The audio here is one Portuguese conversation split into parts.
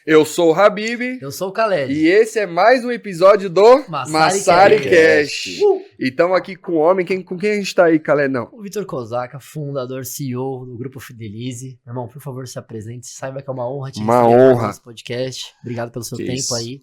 Eu sou o Habib. Eu sou o Khaled. E esse é mais um episódio do Massari Cash. E estamos aqui com o homem. Com quem a gente tá aí, Khaled? Não. O Vitor Kozaka, fundador, CEO do Grupo Fidelize. Meu irmão, por favor, se apresente. Saiba que é uma honra te receber no nosso podcast. Obrigado pelo seu tempo aí.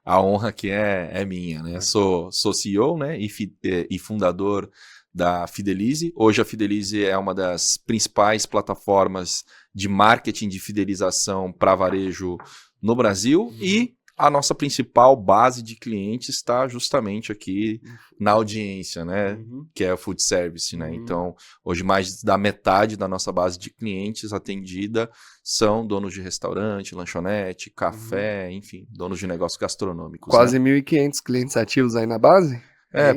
A honra aqui é minha, né? Sou CEO, né? E fundador da Fidelize. Hoje a Fidelize é uma das principais plataformas de marketing de fidelização para varejo no Brasil e a nossa principal base de clientes está justamente aqui na audiência, né? Que é o food service, né? Então, hoje mais da metade da nossa base de clientes atendida são donos de restaurante, lanchonete, café, enfim, donos de negócios gastronômicos. Quase 1.500 clientes ativos aí na base?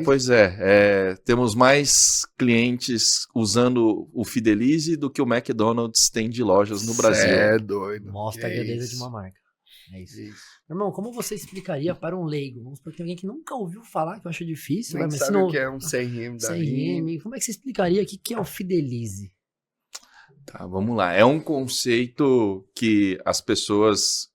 Pois é. Temos mais clientes usando o Fidelize do que o McDonald's tem de lojas no Brasil. É doido. Mostra a grandeza de uma marca. É isso. Meu irmão, como você explicaria para um leigo? Vamos supor que tem alguém que nunca ouviu falar, que eu acho difícil. Nem sabe o que é um CRM da CRM. Como é que você explicaria o que é o Fidelize? Tá, vamos lá. É um conceito que as pessoas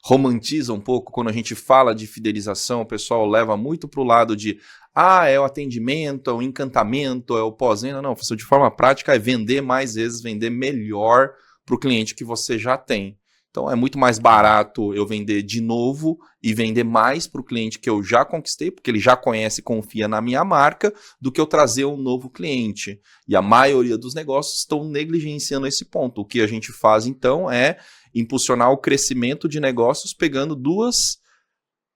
romantizam um pouco. Quando a gente fala de fidelização, o pessoal leva muito para o lado de é o atendimento, é o encantamento, é o pós-venda. Não, de forma prática é vender mais vezes, vender melhor para o cliente que você já tem. Então é muito mais barato eu vender de novo e vender mais para o cliente que eu já conquistei, porque ele já conhece e confia na minha marca, do que eu trazer um novo cliente. E a maioria dos negócios estão negligenciando esse ponto. O que a gente faz então é impulsionar o crescimento de negócios pegando duas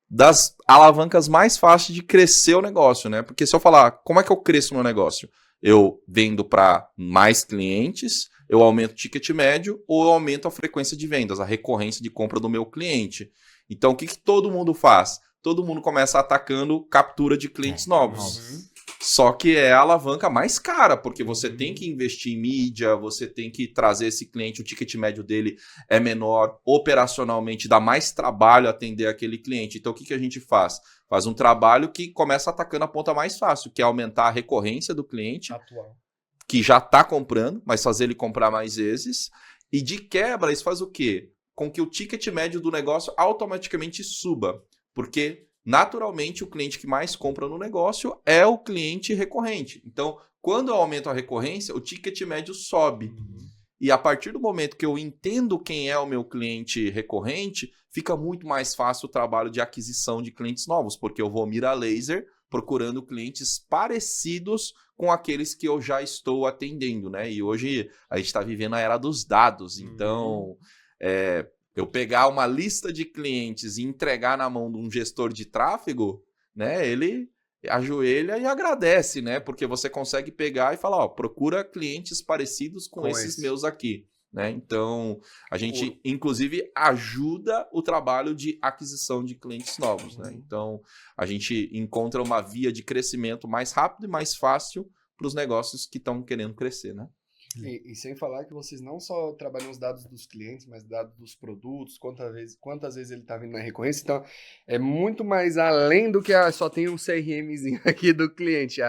das alavancas mais fáceis de crescer o negócio, né? Porque se eu falar, como é que eu cresço no negócio? Eu vendo para mais clientes, eu aumento o ticket médio ou eu aumento a frequência de vendas, a recorrência de compra do meu cliente. Então, o que todo mundo faz? Todo mundo começa atacando captura de clientes novos. Só que é a alavanca mais cara, porque você tem que investir em mídia, você tem que trazer esse cliente, o ticket médio dele é menor, operacionalmente dá mais trabalho atender aquele cliente. Então, o que a gente faz? Faz um trabalho que começa atacando a ponta mais fácil, que é aumentar a recorrência do cliente, atual, que já está comprando, mas fazer ele comprar mais vezes. E de quebra, isso faz o quê? Com que o ticket médio do negócio automaticamente suba. Porque, naturalmente, o cliente que mais compra no negócio é o cliente recorrente. Então, quando eu aumento a recorrência, o ticket médio sobe. E a partir do momento que eu entendo quem é o meu cliente recorrente, fica muito mais fácil o trabalho de aquisição de clientes novos, porque eu vou mirar laser procurando clientes parecidos com aqueles que eu já estou atendendo, né? E hoje a gente está vivendo a era dos dados, então eu pegar uma lista de clientes e entregar na mão de um gestor de tráfego, né? Ele ajoelha e agradece, né? Porque você consegue pegar e falar, procura clientes parecidos com esses meus aqui. Né? Então, a gente, inclusive, ajuda o trabalho de aquisição de clientes novos. Né? Então, a gente encontra uma via de crescimento mais rápido e mais fácil para os negócios que estão querendo crescer. Né? E sem falar que vocês não só trabalham os dados dos clientes, mas dados dos produtos, quantas vezes ele está vindo na recorrência. Então, é muito mais além do que só tem um CRMzinho aqui do cliente.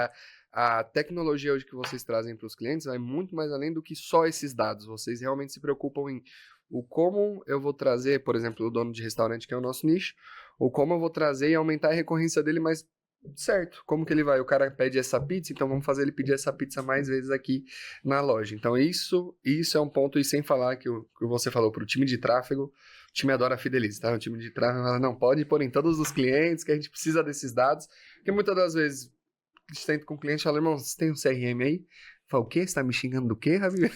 A tecnologia hoje que vocês trazem para os clientes vai muito mais além do que só esses dados. Vocês realmente se preocupam em o como eu vou trazer, por exemplo, o dono de restaurante, que é o nosso nicho, ou como eu vou trazer e aumentar a recorrência dele, mas certo, como que ele vai? O cara pede essa pizza, então vamos fazer ele pedir essa pizza mais vezes aqui na loja. Então isso é um ponto, e sem falar que você falou para o time de tráfego, o time adora a Fidelize, tá? O time de tráfego fala, não, pode pôr em todos os clientes, que a gente precisa desses dados, porque muitas das vezes a gente tenta com o cliente e fala, irmão, você tem um CRM aí? Fala, o quê? Você tá me xingando do quê, Rabi?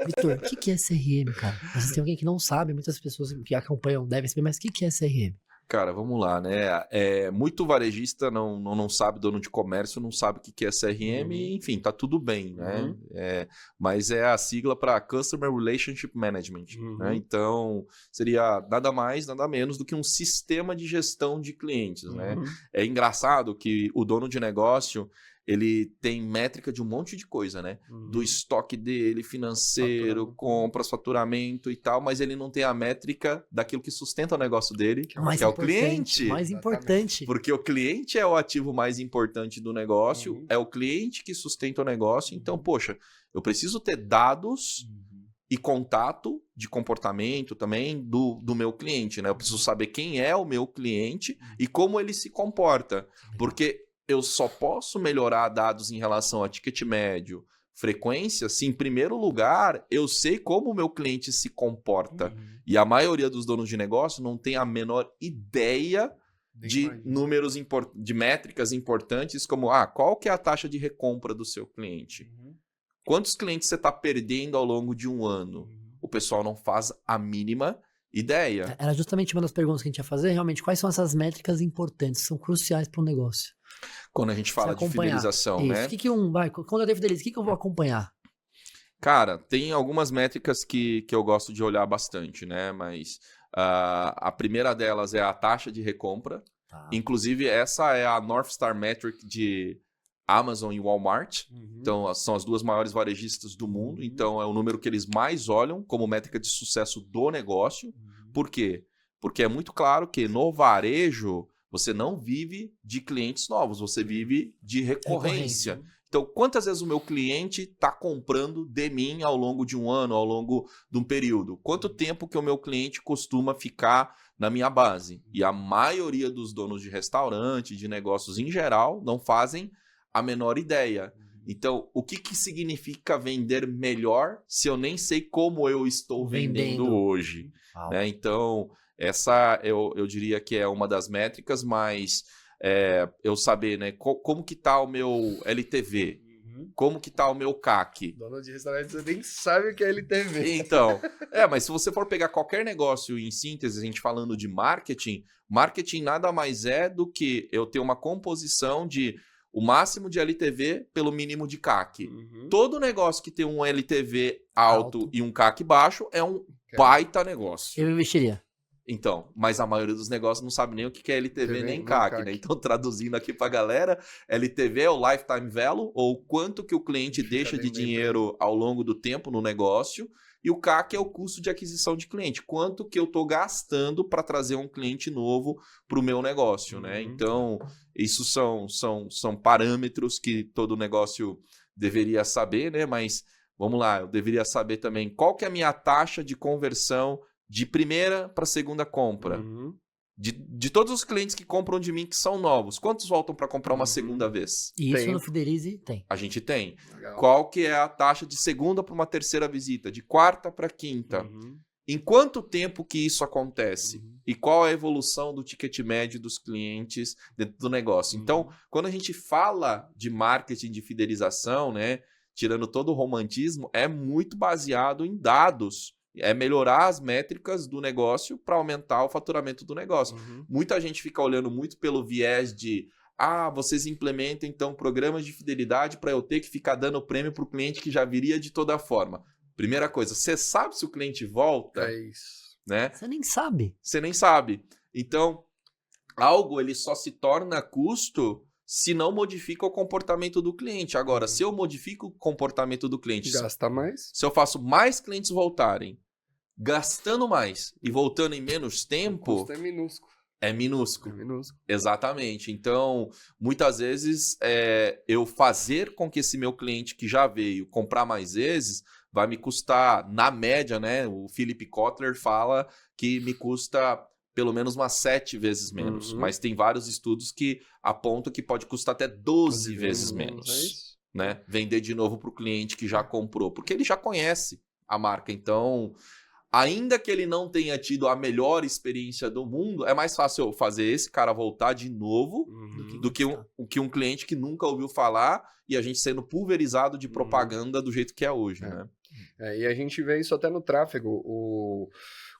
Vitor, o que é CRM, cara? Às vezes tem alguém que não sabe, muitas pessoas que acompanham devem saber, mas o que é CRM? Cara, vamos lá, né? Muito varejista não sabe, dono de comércio não sabe o que é CRM, enfim, tá tudo bem, né? Mas é a sigla para Customer Relationship Management, né? Então, seria nada mais, nada menos do que um sistema de gestão de clientes, né? É engraçado que o dono de negócio, ele tem métrica de um monte de coisa, né? Do estoque dele, financeiro, compras, faturamento e tal, mas ele não tem a métrica daquilo que sustenta o negócio dele, que é o cliente. Mais importante. Porque o cliente é o ativo mais importante do negócio, é o cliente que sustenta o negócio. Então, poxa, eu preciso ter dados e contato de comportamento também do meu cliente, né? Eu preciso saber quem é o meu cliente e como ele se comporta, porque eu só posso melhorar dados em relação a ticket médio, frequência, se em primeiro lugar eu sei como o meu cliente se comporta. E a maioria dos donos de negócio não tem a menor ideia de números, de métricas importantes, como qual que é a taxa de recompra do seu cliente? Quantos clientes você está perdendo ao longo de um ano? O pessoal não faz a mínima ideia. Era justamente uma das perguntas que a gente ia fazer, realmente, quais são essas métricas importantes, que são cruciais para o negócio? Quando a gente fala de fidelização, né? Quando eu tenho fidelização, o que eu vou acompanhar? Cara, tem algumas métricas que eu gosto de olhar bastante, né? Mas a primeira delas é a taxa de recompra. Tá. Inclusive, essa é a North Star Metric de Amazon e Walmart. Então, são as duas maiores varejistas do mundo. Então, é o número que eles mais olham como métrica de sucesso do negócio. Por quê? Porque é muito claro que no varejo, você não vive de clientes novos, você vive de recorrência. Então, quantas vezes o meu cliente está comprando de mim ao longo de um ano, ao longo de um período? Quanto tempo que o meu cliente costuma ficar na minha base? E a maioria dos donos de restaurante, de negócios em geral, não fazem a menor ideia. Então, o que significa vender melhor se eu nem sei como eu estou vendendo hoje? Né? Então, essa eu diria que é uma das métricas, mas eu saber, né, como que está o meu LTV, como que está o meu CAC. Dono de restaurante, você nem sabe o que é LTV. Então, mas se você for pegar qualquer negócio em síntese, a gente falando de marketing nada mais é do que eu ter uma composição de o máximo de LTV pelo mínimo de CAC. Todo negócio que tem um LTV alto e um CAC baixo é um baita negócio. Eu investiria. Então, mas a maioria dos negócios não sabe nem o que é LTV nem CAC, né? Então, traduzindo aqui pra galera, LTV é o Lifetime Value, ou quanto que o cliente deixa de dinheiro ao longo do tempo no negócio, e o CAC é o custo de aquisição de cliente, quanto que eu tô gastando para trazer um cliente novo para o meu negócio, né? Então, isso são parâmetros que todo negócio deveria saber, né? Mas, vamos lá, eu deveria saber também qual que é a minha taxa de conversão de primeira para segunda compra. De todos os clientes que compram de mim que são novos, quantos voltam para comprar uma segunda vez? E isso no Fidelize tem. A gente tem. Legal. Qual que é a taxa de segunda para uma terceira visita? De quarta para quinta? Em quanto tempo que isso acontece? E qual a evolução do ticket médio dos clientes dentro do negócio? Então, quando a gente fala de marketing de fidelização, né, tirando todo o romantismo, é muito baseado em dados. É melhorar as métricas do negócio para aumentar o faturamento do negócio. Muita gente fica olhando muito pelo viés de vocês implementam então programas de fidelidade para eu ter que ficar dando prêmio para o cliente que já viria de toda forma. Primeira coisa, você sabe se o cliente volta? É isso. Né? Você nem sabe. Você nem sabe. Então, algo ele só se torna custo se não modifica o comportamento do cliente. Agora, se eu modifico o comportamento do cliente... Gasta mais. Se eu faço mais clientes voltarem, gastando mais e voltando em menos tempo... O custo é minúsculo. É minúsculo. É minúsculo. Exatamente. Então, muitas vezes, eu fazer com que esse meu cliente que já veio comprar mais vezes vai me custar, na média, né? O Philip Kotler fala que me custa pelo menos umas 7 vezes menos. Mas tem vários estudos que apontam que pode custar até 12 vezes menos. Né? Vender de novo para o cliente que já comprou. Porque ele já conhece a marca. Então, ainda que ele não tenha tido a melhor experiência do mundo, é mais fácil eu fazer esse cara voltar de novo do que um cliente que nunca ouviu falar e a gente sendo pulverizado de propaganda do jeito que é hoje. Né? E a gente vê isso até no tráfego.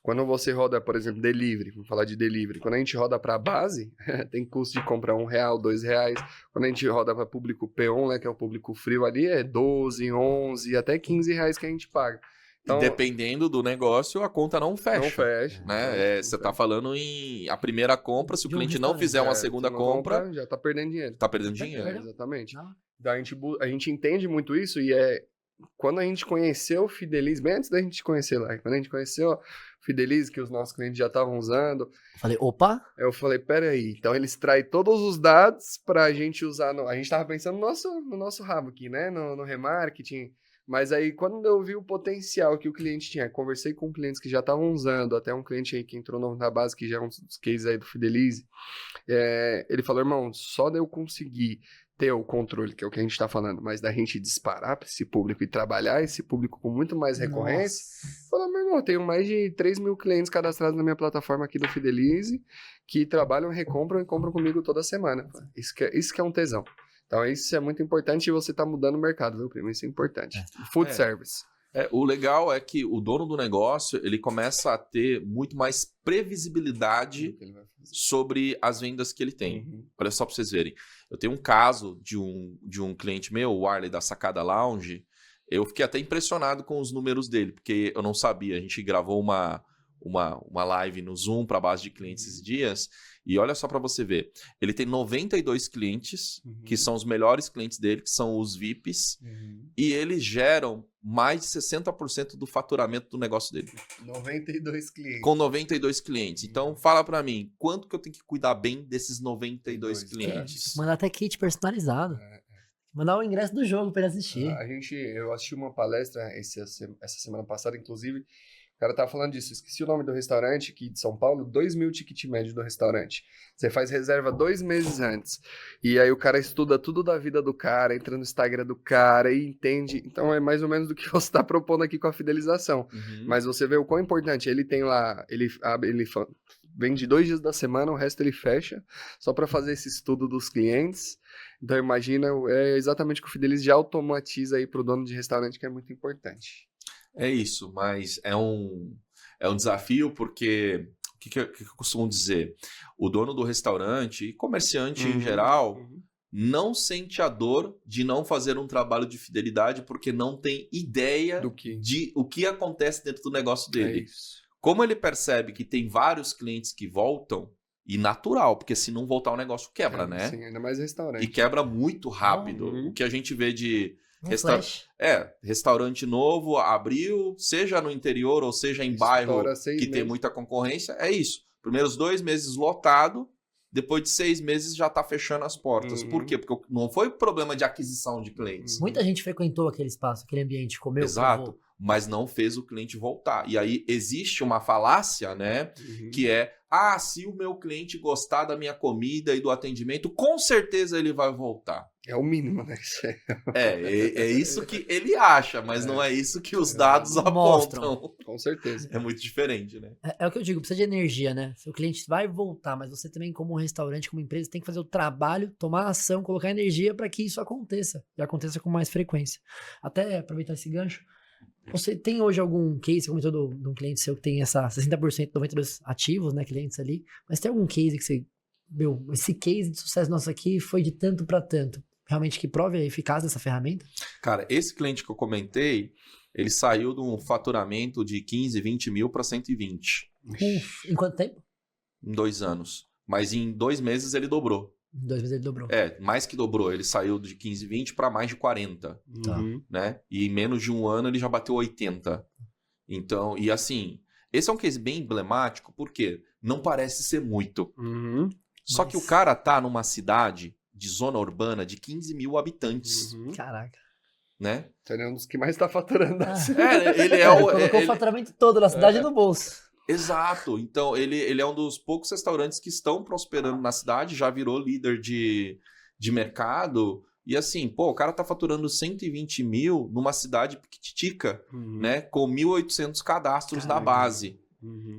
Quando você roda, por exemplo, delivery, vamos falar de delivery, quando a gente roda para a base, tem custo de compra R$1, R$2. Quando a gente roda para público P1, né, que é o público frio ali, é 12, 11, até R$15 que a gente paga. Então, dependendo do negócio, a conta não fecha. Não fecha. Né? Você está falando em a primeira compra, se o cliente não fizer uma segunda compra, já está perdendo dinheiro. Está perdendo dinheiro. Exatamente. Então, a gente entende muito isso e quando a gente conheceu o Fidelize, bem antes da gente conhecer lá, quando a gente conheceu o Fidelize, que os nossos clientes já estavam usando. Eu falei, peraí, então eles traem todos os dados pra gente usar, a gente tava pensando no nosso rabo aqui, né, no remarketing, Mas aí, quando eu vi o potencial que o cliente tinha, conversei com clientes que já estavam usando, até um cliente aí que entrou novo na base, que já é um dos cases aí do Fidelize, ele falou, irmão, só de eu conseguir ter o controle, que é o que a gente está falando, mas da gente disparar para esse público e trabalhar esse público com muito mais recorrência, falou, meu irmão, eu tenho mais de 3 mil clientes cadastrados na minha plataforma aqui do Fidelize, que trabalham, recompram e compram comigo toda semana. Isso que é um tesão. Então, isso é muito importante e você está mudando o mercado, viu, primo? Isso é importante. Food service. O legal é que o dono do negócio, ele começa a ter muito mais previsibilidade sobre as vendas que ele tem. Olha só para vocês verem. Eu tenho um caso de um cliente meu, o Arley da Sacada Lounge. Eu fiquei até impressionado com os números dele, porque eu não sabia. A gente gravou uma live no Zoom para base de clientes esses dias. E olha só para você ver. Ele tem 92 clientes, que são os melhores clientes dele, que são os VIPs. E eles geram mais de 60% do faturamento do negócio dele. 92 clientes. Com 92 clientes. Então, fala para mim, quanto que eu tenho que cuidar bem desses 92 clientes? Mandar até kit personalizado. Mandar o ingresso do jogo para ele assistir. Eu assisti uma palestra essa semana passada, inclusive. O cara tava falando disso, esqueci o nome do restaurante aqui de São Paulo, 2 mil ticket médio do restaurante. Você faz reserva 2 meses antes. E aí o cara estuda tudo da vida do cara, entra no Instagram do cara e entende. Então é mais ou menos do que você está propondo aqui com a fidelização. Mas você vê o quão importante. Ele tem lá, ele vende 2 dias da semana, o resto ele fecha, só para fazer esse estudo dos clientes. Então imagina, é exatamente o que o Fidelize já automatiza aí para o dono de restaurante, que é muito importante. É isso, mas é um desafio porque, o que eu costumo dizer? O dono do restaurante e comerciante em geral não sente a dor de não fazer um trabalho de fidelidade porque não tem ideia de o que acontece dentro do negócio dele. Como ele percebe que tem vários clientes que voltam, e natural, porque se não voltar o negócio quebra, né? Sim, ainda mais restaurante. E quebra muito rápido. O que a gente vê de... restaurante novo, abriu, seja no interior ou seja em bairro que tem muita concorrência, é isso. Primeiros 2 meses lotado, depois de 6 meses já tá fechando as portas. Por quê? Porque não foi problema de aquisição de clientes. Muita gente frequentou aquele espaço, aquele ambiente, comeu. Exato, mas não fez o cliente voltar. E aí existe uma falácia, né, que é, se o meu cliente gostar da minha comida e do atendimento, com certeza ele vai voltar. É o mínimo, né? É isso que ele acha, mas não é isso que os dados apontam. Com certeza. É muito diferente, né? É o que eu digo, precisa de energia, né? Seu cliente vai voltar, mas você também, como restaurante, como empresa, tem que fazer o trabalho, tomar ação, colocar energia para que isso aconteça. E aconteça com mais frequência. Até aproveitar esse gancho, você tem hoje algum case, você comentou de um cliente seu que tem essa 60%, 92% ativos, né, clientes ali, mas tem algum case que você, esse case de sucesso nosso aqui foi de tanto para tanto? Realmente que prove a eficácia dessa ferramenta? Cara, esse cliente que eu comentei, ele saiu de um faturamento de 15, 20 mil para 120. Em quanto tempo? Em 2 anos. Mas em 2 meses ele dobrou. Em 2 meses ele dobrou. Mais que dobrou. Ele saiu de 15, 20 para mais de 40. Né? E em menos de 1 ano ele já bateu 80. Então, e assim, esse é um case bem emblemático porque não parece ser muito. Só que o cara tá numa cidade de zona urbana de 15 mil habitantes. Caraca. Né? Ele é um dos que mais tá faturando. Ele colocou o faturamento todo na cidade no bolso. Exato. Então, ele é um dos poucos restaurantes que estão prosperando na cidade, já virou líder de mercado. E assim, o cara tá faturando 120 mil numa cidade piquitica, né? Com 1.800 cadastros na base.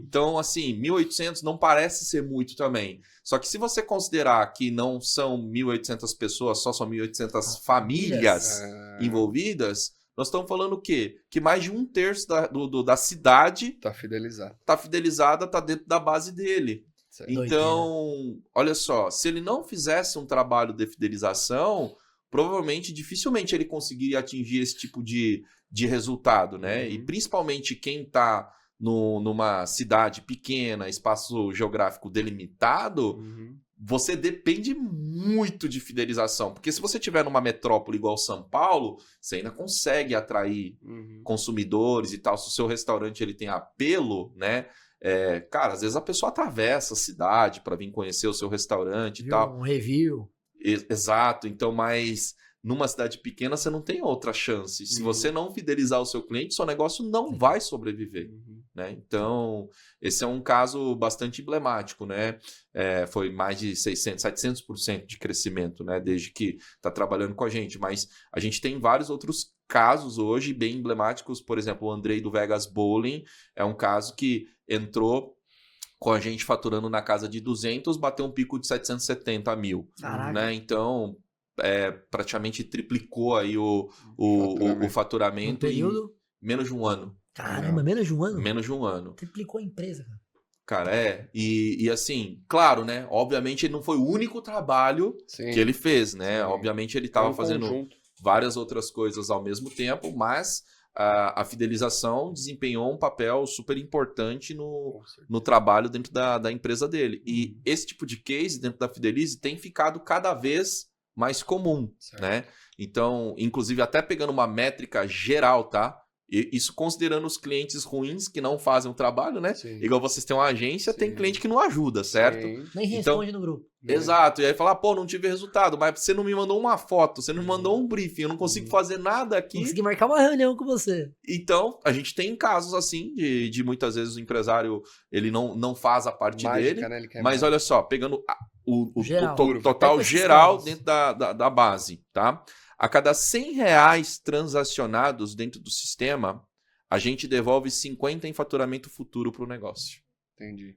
Então, assim, 1.800 não parece ser muito também. Só que se você considerar que não são 1.800 pessoas, só são 1.800 famílias envolvidas, nós estamos falando o quê? Que mais de 1/3 da cidade tá fidelizada. Tá dentro da base dele. Então, olha só, se ele não fizesse um trabalho de fidelização, provavelmente, dificilmente ele conseguiria atingir esse tipo de resultado, né? E principalmente quem está numa cidade pequena, espaço geográfico delimitado, você depende muito de fidelização. Porque se você estiver numa metrópole igual São Paulo, você ainda consegue atrair consumidores e tal. Se o seu restaurante ele tem apelo, né? Cara, às vezes a pessoa atravessa a cidade para vir conhecer o seu restaurante e tal. Um review. Exato. Então, mas numa cidade pequena você não tem outra chance. Se você não fidelizar o seu cliente, seu negócio não vai sobreviver. Né? Então, esse é um caso bastante emblemático, né? Foi mais de 600, 700% de crescimento, né? Desde que está trabalhando com a gente. Mas a gente tem vários outros casos hoje bem emblemáticos. Por exemplo, o Andrei do Vegas Bowling é um caso que entrou com a gente faturando na casa de 200, bateu um pico de 770 mil. Caraca. Né? Então, praticamente triplicou aí o faturamento No período? em menos de um ano. Caramba, menos de um ano? Menos de um ano. Triplicou a empresa, cara. Cara, E assim, claro, né? Obviamente ele não foi o único trabalho que ele fez, né? Sim. Obviamente ele estava fazendo conjunto. várias outras coisas ao mesmo tempo, mas a fidelização desempenhou um papel super importante no trabalho dentro da empresa dele. E esse tipo de case dentro da Fidelize tem ficado cada vez mais comum, né? Então, inclusive até pegando uma métrica geral, tá? Isso considerando os clientes ruins que não fazem o trabalho, né? Sim. Igual vocês têm uma agência, tem cliente que não ajuda, certo? Sim. Nem responde no grupo. Exato. E aí fala, pô, não tive resultado, mas você não me mandou uma foto, você não me mandou um briefing, eu não consigo fazer nada aqui. Consegui marcar uma reunião com você. Então, a gente tem casos assim, de muitas vezes o empresário, ele não faz a parte Mágica, dele, né? Ele quer mas olha só, pegando o Geral. total Pega esses geral casos. dentro da base, tá? A cada R$100 transacionados dentro do sistema, a gente devolve 50 em faturamento futuro para o negócio. Entendi.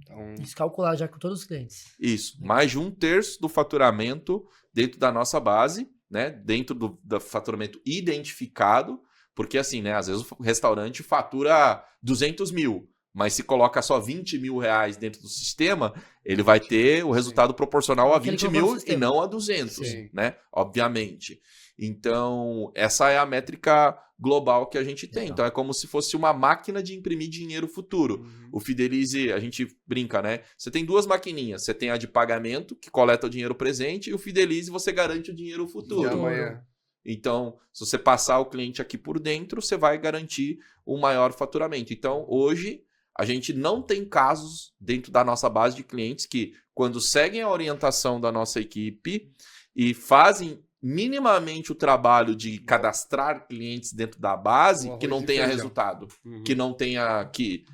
Então, Isso calculado já com todos os clientes. Isso, mais de 1/3 do faturamento dentro da nossa base, né? Dentro do faturamento identificado, porque assim, né? Às vezes o restaurante fatura 200 mil, mas se coloca só 20 mil reais dentro do sistema, ele vai ter o resultado proporcional a Aquele 20 que colocou no mil e sistema. não a 200, Sim. né? Obviamente. Então, essa é a métrica global que a gente tem. Legal. Então, é como se fosse uma máquina de imprimir dinheiro futuro. O Fidelize, a gente brinca, né? Você tem duas maquininhas. Você tem a de pagamento, que coleta o dinheiro presente, e o Fidelize, você garante o dinheiro de futuro. amanhã. Então, se você passar o cliente aqui por dentro, você vai garantir um maior faturamento. Então, hoje, a gente não tem casos dentro da nossa base de clientes que, quando seguem a orientação da nossa equipe e fazem minimamente o trabalho de cadastrar clientes dentro da base, arroz que não e tenha feijão. resultado, que não tenha que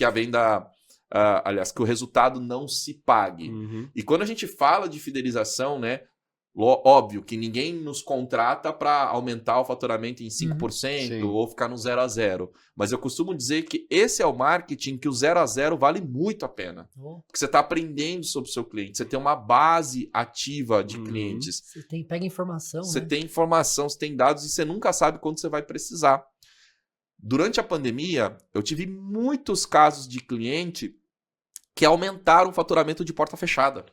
a venda, aliás, que o resultado não se pague. E quando a gente fala de fidelização, né, óbvio que ninguém nos contrata para aumentar o faturamento em 5% Sim. ou ficar no 0 a 0, mas eu costumo dizer que esse é o marketing que o 0 a 0 vale muito a pena. Porque você está aprendendo sobre o seu cliente, você tem uma base ativa de clientes. Você pega informação, Você né? tem informação, você tem dados e você nunca sabe quando você vai precisar. Durante a pandemia, eu tive muitos casos de cliente que aumentaram o faturamento de porta fechada.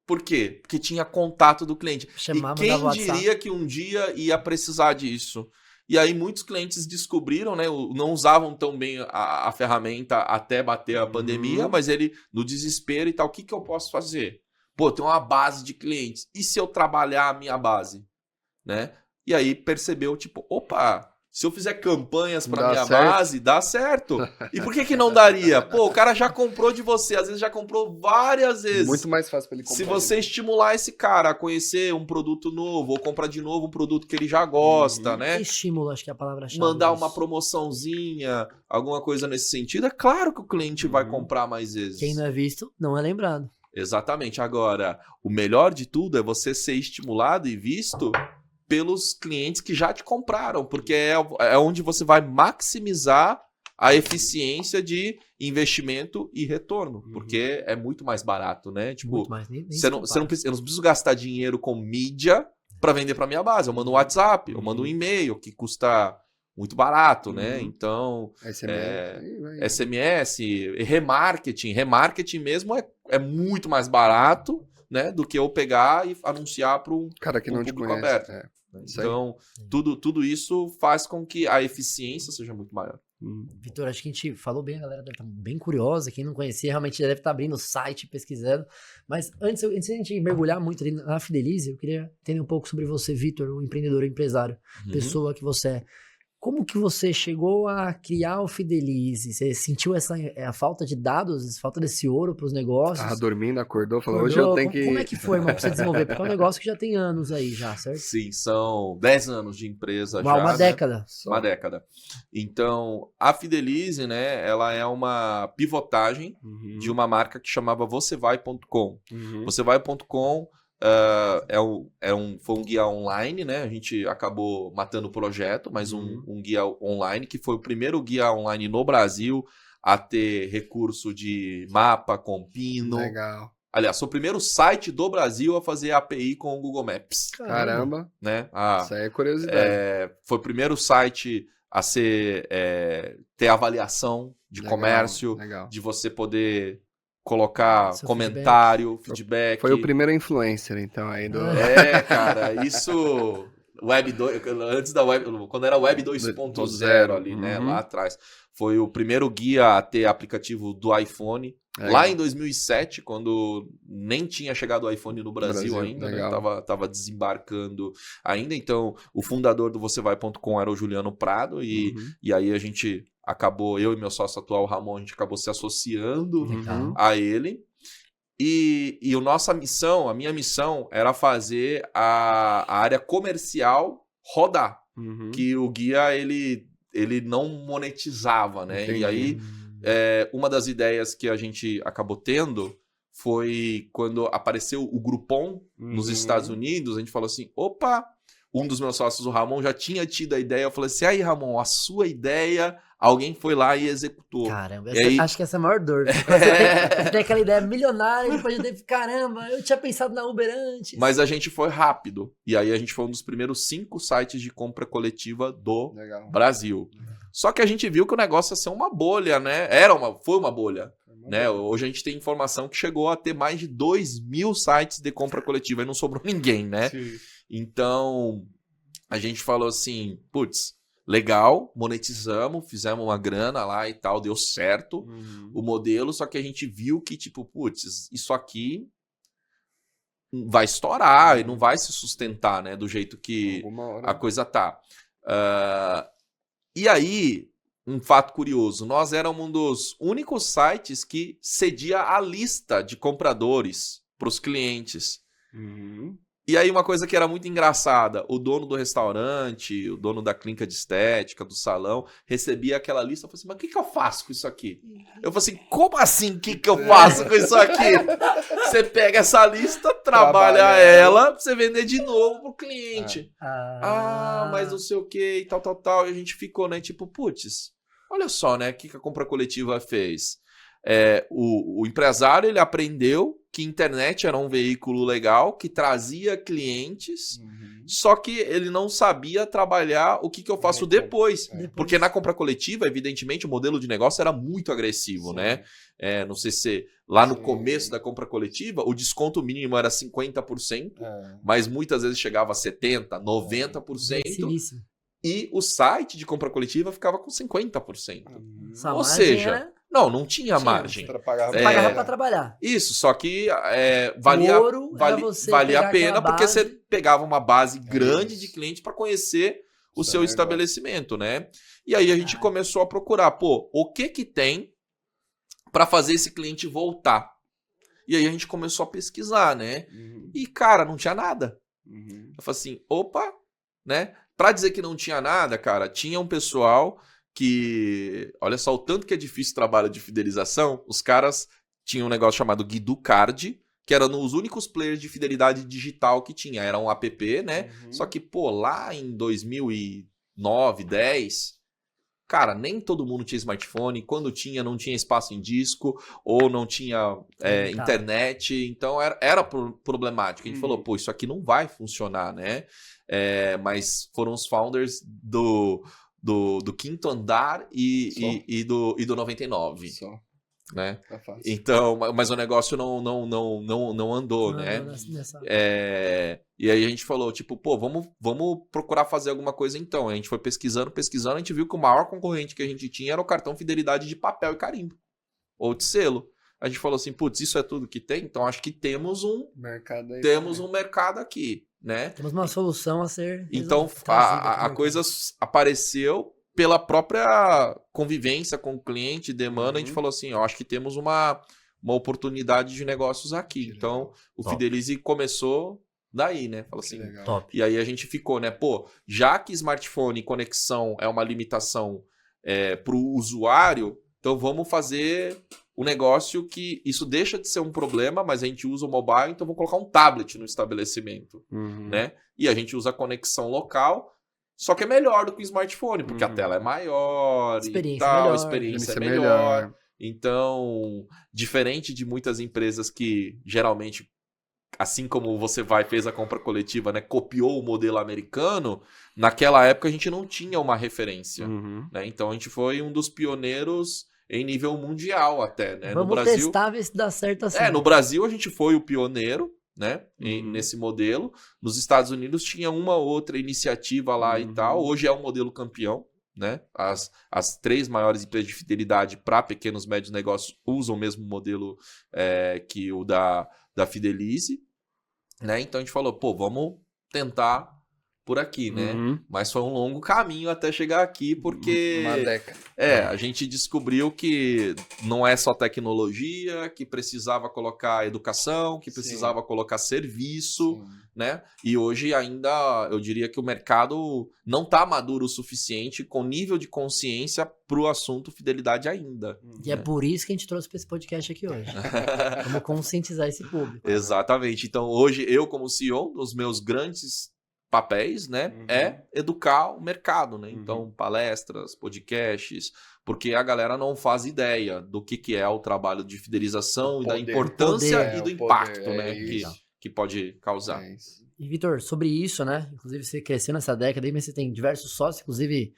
Por quê? Porque tinha contato do cliente. Chamava, E quem mandava WhatsApp. diria que um dia ia precisar disso? E aí muitos clientes descobriram, né? Não usavam tão bem a ferramenta até bater a pandemia, mas ele, no desespero e tal, o que eu posso fazer? Pô, tem uma base de clientes. E se eu trabalhar a minha base? Né? E aí percebeu, tipo, opa, se eu fizer campanhas para Dá minha certo. base, dá certo. E por que não daria? Pô, o cara já comprou de você, às vezes já comprou várias vezes. Muito mais fácil para ele comprar. Se você estimular esse cara a conhecer um produto novo, ou comprar de novo um produto que ele já gosta, né? Estímulo, acho que é a palavra-chave. Mandar disso. uma promoçãozinha, alguma coisa nesse sentido, é claro que o cliente vai comprar mais vezes. Quem não é visto, não é lembrado. Exatamente. Agora, o melhor de tudo é você ser estimulado e visto pelos clientes que já te compraram, porque é onde você vai maximizar a eficiência de investimento e retorno, porque é muito mais barato, né? Tipo, Muito mais. Nem eu não preciso gastar dinheiro com mídia para vender para minha base. Eu mando um WhatsApp, eu mando um e-mail que custa muito barato, né? Então, SMS, remarketing. Remarketing mesmo é muito mais barato, né? Do que eu pegar e anunciar para um cara que não te público conhece. aberto. Então, tudo isso faz com que a eficiência seja muito maior. Vitor, acho que a gente falou bem, a galera deve estar bem curiosa. Quem não conhecia realmente deve estar abrindo o site, pesquisando. Mas antes de a gente mergulhar muito ali na Fidelize, eu queria entender um pouco sobre você, Vitor, o empreendedor, o empresário, pessoa que você é. Como que você chegou a criar o Fidelize? Você sentiu a falta de dados, falta desse ouro para os negócios? Tava dormindo, acordou, falou, Acordou? hoje eu tenho que... Como é que foi, irmão, pra você desenvolver? Porque é um negócio que já tem anos aí já, certo? Sim, são 10 anos de empresa já. Uma né? década. Uma década. Então, a Fidelize, né, ela é uma pivotagem de uma marca que chamava vocêvai.com. Vocêvai.com foi um guia online, né? A gente acabou matando o projeto, mas um guia online, que foi o primeiro guia online no Brasil a ter recurso de mapa com pino. Legal. Aliás, foi o primeiro site do Brasil a fazer API com o Google Maps. Caramba. Né? Isso aí é curiosidade. Foi o primeiro site a ter avaliação de Legal, comércio, legal. de você poder colocar Seu comentário, feedback. Foi o primeiro influencer, então, aí do... Cara, isso... Web 2, antes da Web, quando era Web 2.0 ali, né, lá atrás. Foi o primeiro guia a ter aplicativo do iPhone. Lá em 2007, quando nem tinha chegado o iPhone no Brasil ainda, né, tava desembarcando ainda. Então, o fundador do vocêvai.com era o Juliano Prado, e aí a gente acabou, eu e meu sócio atual, Ramon, a gente acabou se associando a ele. E a minha missão era fazer a área comercial rodar, que o guia ele não monetizava, né? Entendi. E aí, uma das ideias que a gente acabou tendo foi quando apareceu o Groupon nos Estados Unidos, a gente falou assim, opa, um dos meus sócios, o Ramon, já tinha tido a ideia, eu falei assim, aí Ramon, a sua ideia... Alguém foi lá e executou. Caramba, aí... acho que essa é a maior dor. Você tem aquela ideia milionária e depois de ter, caramba, eu tinha pensado na Uber antes. Mas a gente foi rápido. E aí a gente foi um dos primeiros 5 sites de compra coletiva do Brasil. Só que a gente viu que o negócio ia ser uma bolha, né? Foi uma bolha. Né? Hoje a gente tem informação que chegou a ter mais de 2.000 sites de compra coletiva e não sobrou ninguém, né? Sim. Então, a gente falou assim, putz, legal, monetizamos, fizemos uma grana lá e tal, deu certo o modelo, só que a gente viu que, tipo, putz, isso aqui vai estourar e não vai se sustentar, né, do jeito que a coisa tá. E aí, um fato curioso, nós éramos um dos únicos sites que cedia a lista de compradores para os clientes. E aí uma coisa que era muito engraçada, o dono do restaurante, o dono da clínica de estética, do salão, recebia aquela lista e falou assim, mas o que eu faço com isso aqui? Eu falei assim, como assim o que eu faço com isso aqui? Você pega essa lista, trabalha ela, pra você vender de novo pro cliente. Mas não sei o que, e tal. E a gente ficou, né, tipo, putz, olha só, né, o que a compra coletiva fez? O empresário, ele aprendeu que internet era um veículo legal, que trazia clientes, só que ele não sabia trabalhar o que eu faço depois. Porque na compra coletiva, evidentemente, o modelo de negócio era muito agressivo, né? Não sei se lá no começo da compra coletiva, o desconto mínimo era 50%, mas muitas vezes chegava a 70%, 90%. E o site de compra coletiva ficava com 50%. Ou seja... Não tinha margem. Você pagava pra trabalhar. Isso, só que valia a pena porque você pegava uma base grande de cliente para conhecer o seu estabelecimento, né? E aí a gente começou a procurar, pô, o que tem para fazer esse cliente voltar? E aí a gente começou a pesquisar, né? E, cara, não tinha nada. Eu falei assim, opa, né? Pra dizer que não tinha nada, cara, tinha um pessoal... que, olha só o tanto que é difícil o trabalho de fidelização, os caras tinham um negócio chamado GuidoCard, que era nos únicos players de fidelidade digital que tinha, era um app, né? Só que, pô, lá em 2009, 10, cara, nem todo mundo tinha smartphone, quando tinha, não tinha espaço em disco, ou não tinha internet, então era problemático. A gente falou, pô, isso aqui não vai funcionar, né? Mas foram os founders do Quinto Andar e do 99. Só. Né? Tá fácil. Então, mas o negócio não andou, né? E aí a gente falou, tipo, pô, vamos procurar fazer alguma coisa então. A gente foi pesquisando, a gente viu que o maior concorrente que a gente tinha era o cartão fidelidade de papel e carimbo. Ou de selo. a gente falou assim, putz, isso é tudo que tem? Então acho que temos um Mercado aí. mercado aqui, né? Temos uma solução a ser Então trazida pro a mercado. coisa apareceu pela própria convivência com o cliente, demanda, a gente Uhum. falou assim, ó, acho que temos uma oportunidade de negócios aqui. Que Então legal. o Top. Fidelize começou daí, né? Falou Que assim, legal. Top. e aí a gente ficou, né? Pô, já que smartphone e conexão é uma limitação para o usuário, então vamos fazer um negócio que isso deixa de ser um problema, mas a gente usa o mobile, então vamos colocar um tablet no estabelecimento, Uhum. né? E a gente usa a conexão local, só que é melhor do que o smartphone, porque a Uhum. tela é maior Experiência e tal, melhor. a experiência é Isso é melhor. Então, diferente de muitas empresas que geralmente, assim como você fez a compra coletiva, né, copiou o modelo americano, naquela época a gente não tinha uma referência. Uhum. Né? Então a gente foi um dos pioneiros em nível mundial até. Né? Vamos no Brasil, testar, ver se dá certo assim. no Brasil a gente foi o pioneiro, né, Uhum. nesse modelo. Nos Estados Unidos tinha uma outra iniciativa lá e Uhum. tal. Hoje é o modelo campeão. Né? As 3 maiores empresas de fidelidade para pequenos e médios negócios usam o mesmo modelo que o da Fidelize. Né? Então a gente falou, pô, vamos tentar por aqui, né? Uhum. Mas foi um longo caminho até chegar aqui, porque Uma década. a gente descobriu que não é só tecnologia, que precisava colocar educação, que Sim. precisava colocar serviço, Sim. né? E hoje ainda eu diria que o mercado não está maduro o suficiente com nível de consciência para o assunto fidelidade ainda. E é por isso que a gente trouxe para esse podcast aqui hoje. Vamos conscientizar esse público. Exatamente. Então hoje eu como CEO, os meus grandes papéis, né, Uhum. é educar o mercado, né? Uhum. Então, palestras, podcasts, porque a galera não faz ideia do que é o trabalho de fidelização O e da poder. importância Poder. e do o impacto, poder, né, isso. que pode causar. É isso. E, Vitor, sobre isso, né? Inclusive, você cresceu nessa década aí, mas você tem diversos sócios, inclusive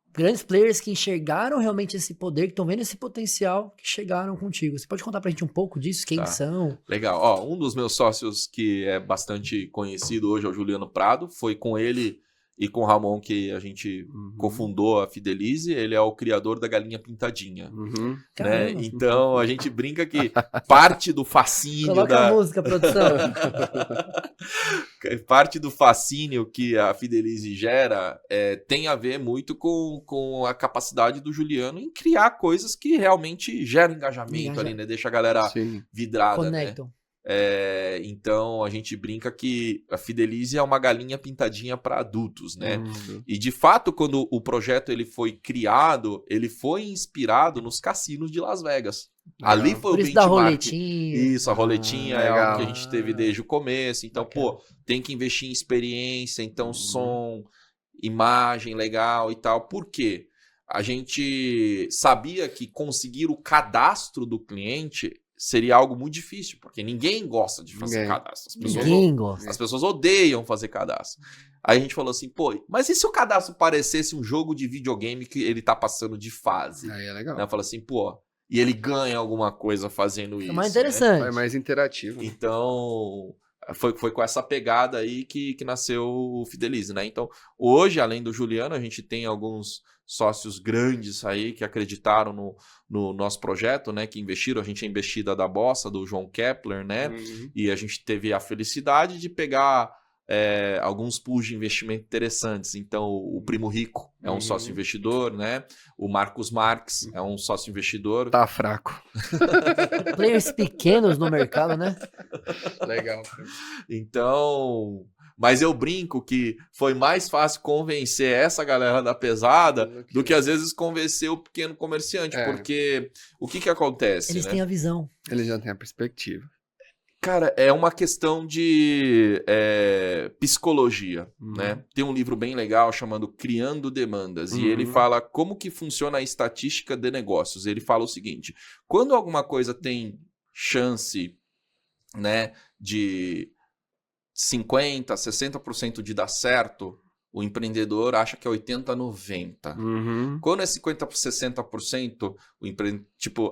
grandes players que enxergaram realmente esse poder, que estão vendo esse potencial, que chegaram contigo. Você pode contar pra gente um pouco disso? Quem Tá. são? Legal. Ó, um dos meus sócios que é bastante conhecido hoje é o Juliano Prado. Foi com ele e com o Ramon que a gente cofundou a Fidelize. Ele é o criador da galinha pintadinha. Uhum. Né? Caramba. Então a gente brinca que parte do fascínio Coloca a música, produção. parte do fascínio que a Fidelize gera tem a ver muito com a capacidade do Juliano em criar coisas que realmente geram engajamento ali, né? Deixa a galera Sim. vidrada, né? Conectam. Então a gente brinca que a Fidelize é uma galinha pintadinha para adultos, né? Uhum. E de fato, quando o projeto ele foi criado, ele foi inspirado nos cassinos de Las Vegas. Legal. Ali foi Por o isso da benchmark. roletinha. Isso, a roletinha é legal. algo que a gente teve desde o começo. Então, Bacana. pô, tem que investir em experiência, então Uhum. som, imagem legal e tal. Por quê? A gente sabia que conseguir o cadastro do cliente seria algo muito difícil, porque ninguém gosta de fazer Ninguém. cadastro. As pessoas, Ninguém gosta. as pessoas odeiam fazer cadastro. Aí a gente falou assim, pô, mas e se o cadastro parecesse um jogo de videogame que ele tá passando de fase? Aí é legal. Né? Eu falo assim, pô, e ele ganha alguma coisa fazendo isso. É mais né? interessante. É mais interativo. Então, foi com essa pegada aí que nasceu o Fidelize, né? Então, hoje, além do Juliano, a gente tem alguns sócios grandes aí que acreditaram no nosso projeto, né? Que investiram. A gente é investida da Bossa, do João Kepler, né? Uhum. E a gente teve a felicidade de pegar alguns pools de investimento interessantes. Então, o Primo Rico é um Uhum. sócio investidor, né? O Marcos Marques é um sócio investidor. Tá fraco. Players pequenos no mercado, né? Legal. Então, mas eu brinco que foi mais fácil convencer essa galera da pesada do que às vezes convencer o pequeno comerciante, porque o que acontece, Eles né? têm a visão. Ele já tem a perspectiva. Cara, é uma questão de psicologia, Uhum. né? Tem um livro bem legal chamado Criando Demandas, e Uhum. ele fala como que funciona a estatística de negócios. Ele fala o seguinte, quando alguma coisa tem chance, né, de 50%, 60% de dar certo, o empreendedor acha que é 80%, 90%. Uhum. Quando é 50%, 60%,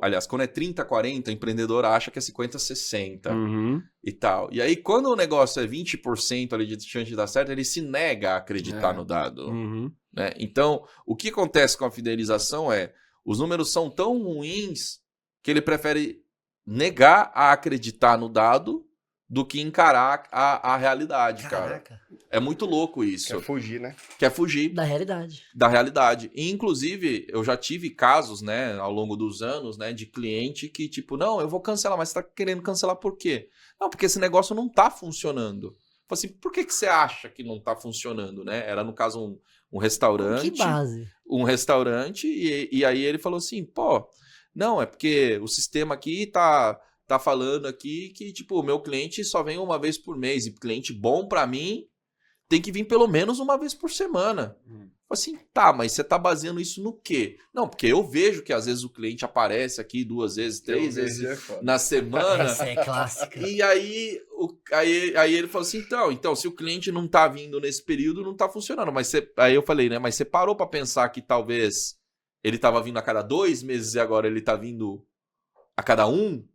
aliás, quando é 30%, 40%, o empreendedor acha que é 50%, 60%. Uhum. E tal. E aí, quando o negócio é 20% ali de chance de dar certo, ele se nega a acreditar no dado. Uhum. Né? Então, o que acontece com a fidelização é, os números são tão ruins que ele prefere negar a acreditar no dado do que encarar a realidade, cara. Caraca, É muito louco isso. Quer fugir, né? Quer fugir da realidade. da realidade. E, inclusive, eu já tive casos, né, ao longo dos anos, né, de cliente que, tipo, não, eu vou cancelar, mas você tá querendo cancelar por quê? Não, porque esse negócio não tá funcionando. Falei assim, por que você acha que não tá funcionando, né? Era, no caso, um Com restaurante. que base? Um restaurante, e aí ele falou assim, pô, não, é porque o sistema aqui tá falando aqui que, tipo, o meu cliente só vem uma vez por mês, e cliente bom pra mim tem que vir pelo menos uma vez por semana. Assim, tá, mas você tá baseando isso no quê? Não, porque eu vejo que às vezes o cliente aparece aqui 2 vezes, 3 vezes na semana. Essa é clássica. E aí, aí ele falou assim, então, se o cliente não tá vindo nesse período, não tá funcionando. Aí eu falei, né, mas você parou pra pensar que talvez ele tava vindo a cada 2 meses e agora ele tá vindo a cada 1?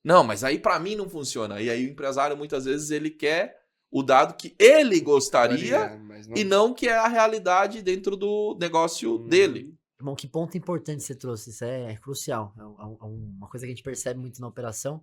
Não, mas aí pra mim não funciona. E aí o empresário, muitas vezes, ele quer o dado que ele gostaria Mas e não que é a realidade dentro do negócio dele. Irmão, que ponto importante você trouxe. Isso é crucial. É uma coisa que a gente percebe muito na operação.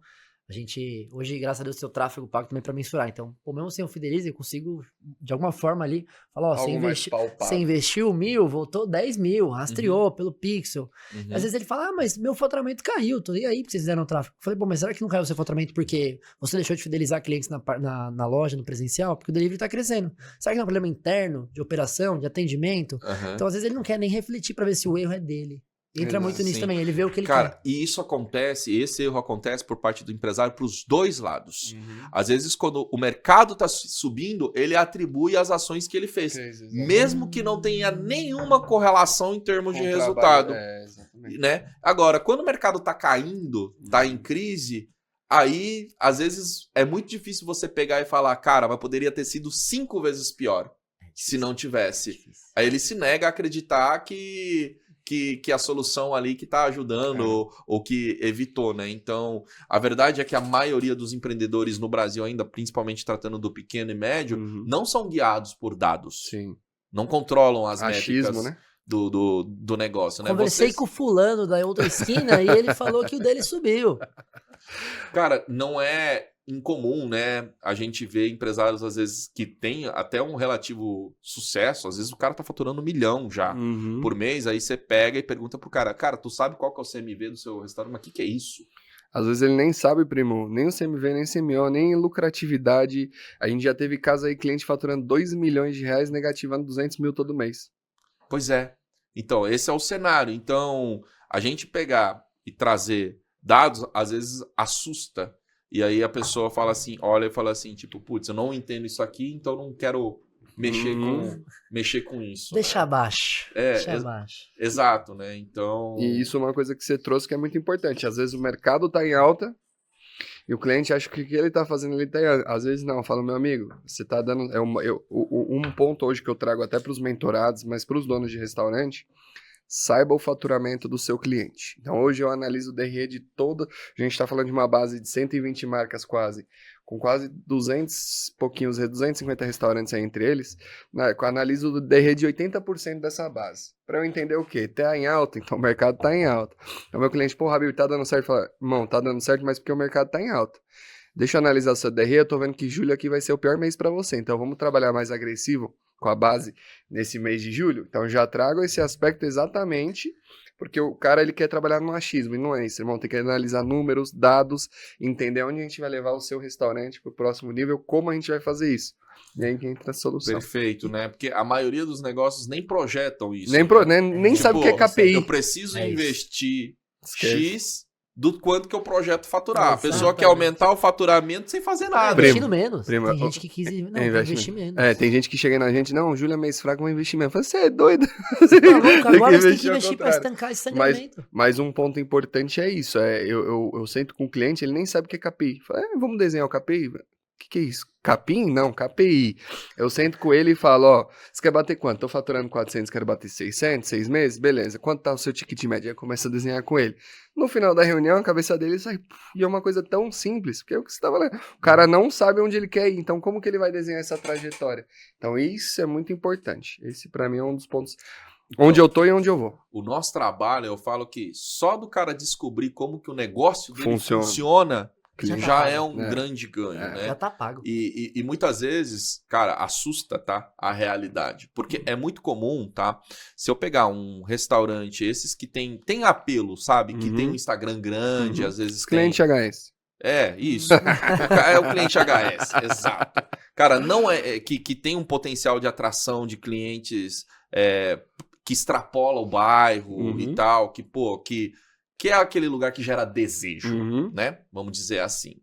A gente, hoje, graças a Deus, tem o tráfego pago também para mensurar. Então, pô, mesmo sem o Fidelize, eu consigo, de alguma forma ali, falar, ó, você investiu 1.000, voltou 10 mil, rastreou pelo pixel. Às vezes ele fala, mas meu faturamento caiu, e aí, porque vocês fizeram o tráfego? Eu falei, pô, mas será que não caiu o seu faturamento porque você deixou de fidelizar clientes na loja, no presencial? Porque o delivery tá crescendo. Será que é um problema interno, de operação, de atendimento? Então, às vezes ele não quer nem refletir para ver se o erro é dele. Entra muito nisso também, ele vê o que ele quer. Cara, e isso acontece, esse erro acontece por parte do empresário para os dois lados. Às vezes, quando o mercado tá subindo, ele atribui as ações que ele fez. Mesmo que não tenha nenhuma correlação em termos de resultado. Né? Agora, quando o mercado tá caindo, tá em crise, aí, às vezes, é muito difícil você pegar e falar, cara, mas poderia ter sido 5 vezes pior se não tivesse. Aí ele se nega a acreditar que a solução ali que está ajudando ou que evitou, né? Então, a verdade é que a maioria dos empreendedores no Brasil, ainda principalmente tratando do pequeno e médio, não são guiados por dados. Sim. Não controlam as Achismo, métricas né? do negócio, né? Conversei com o fulano da outra esquina e ele falou que o dele subiu. Cara, não é incomum, né? A gente vê empresários, às vezes, que tem até um relativo sucesso. Às vezes o cara tá faturando 1 milhão já por mês. Aí você pega e pergunta pro cara, tu sabe qual que é o CMV do seu restaurante? Mas o que é isso? Às vezes ele nem sabe, primo, nem o CMV, nem CMO, nem lucratividade. A gente já teve caso aí, cliente faturando 2 milhões de reais, negativando 200 mil todo mês. Pois é. Então, esse é o cenário. Então, a gente pegar e trazer dados, às vezes assusta. E aí a pessoa fala assim, olha e fala assim, tipo, putz, eu não entendo isso aqui, então não quero mexer com isso. Deixa abaixo. Deixa abaixo. Exato, né? Então... E isso é uma coisa que você trouxe que é muito importante. Às vezes o mercado tá em alta e o cliente acha que o que ele tá fazendo ele tá em alta. Às vezes não. Fala, meu amigo, você tá dando... um ponto hoje que eu trago até pros mentorados, mas pros donos de restaurante... Saiba o faturamento do seu cliente. Então, hoje eu analiso o DRE de toda... A gente está falando de uma base de 120 marcas quase, com quase 250 restaurantes aí entre eles. Né? Eu analiso o DRE de 80% dessa base. Para eu entender o quê? Tá em alta, então o mercado tá em alta. Então, meu cliente, pô, Habib, tá dando certo? Fala, irmão, tá dando certo, mas porque o mercado tá em alta. Deixa eu analisar o seu DRE, eu tô vendo que julho aqui vai ser o pior mês para você. Então, vamos trabalhar mais agressivo com a base nesse mês de julho. Então já trago esse aspecto exatamente porque o cara ele quer trabalhar no achismo e não é isso, irmão. Tem que analisar números, dados, entender onde a gente vai levar o seu restaurante para o próximo nível, como a gente vai fazer isso. E aí que entra a solução. Perfeito, né? Porque a maioria dos negócios nem projetam isso. Nem sabe o que é KPI. Eu preciso investir Esquece. X do quanto que eu projeto faturar. A pessoa quer aumentar o faturamento sem fazer nada. Investindo menos. Tem gente que quis investir menos. Tem gente que chega na gente, não, Júlia mês fraco, vou investir menos. Você é doido? Agora você tem que investir para estancar esse estranhamento. Mas um ponto importante é isso. Eu sento com o cliente, ele nem sabe o que é KPI. Fala, vamos desenhar o KPI? O que é isso? Capim? Não, KPI. Eu sento com ele e falo, ó, você quer bater quanto? Tô faturando 400, quero bater 600, 6 meses? Beleza. Quanto tá o seu ticket médio? Aí começa a desenhar com ele. No final da reunião, a cabeça dele sai, e é uma coisa tão simples, porque é o que você tava lendo. O cara não sabe onde ele quer ir, então como que ele vai desenhar essa trajetória? Então isso é muito importante. Esse pra mim é um dos pontos Onde eu tô e onde eu vou. O nosso trabalho, eu falo que só do cara descobrir como que o negócio dele Funciona. já é um grande ganho, né? Já tá pago. E muitas vezes, cara, assusta, tá? A realidade. Porque é muito comum, tá? Se eu pegar um restaurante, esses que tem apelo, sabe? Que tem um Instagram grande, às vezes Cliente HS. É, isso. É o cliente HS, exato. Cara, não que tem um potencial de atração de clientes que extrapola o bairro e tal, que é aquele lugar que gera desejo, né? Vamos dizer assim.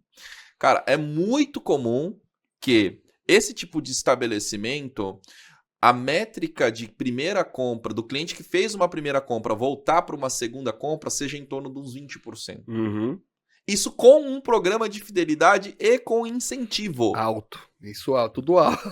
Cara, é muito comum que esse tipo de estabelecimento, a métrica de primeira compra, do cliente que fez uma primeira compra voltar para uma segunda compra, seja em torno de uns 20%. Isso com um programa de fidelidade e com incentivo. Alto. Isso alto, tudo alto.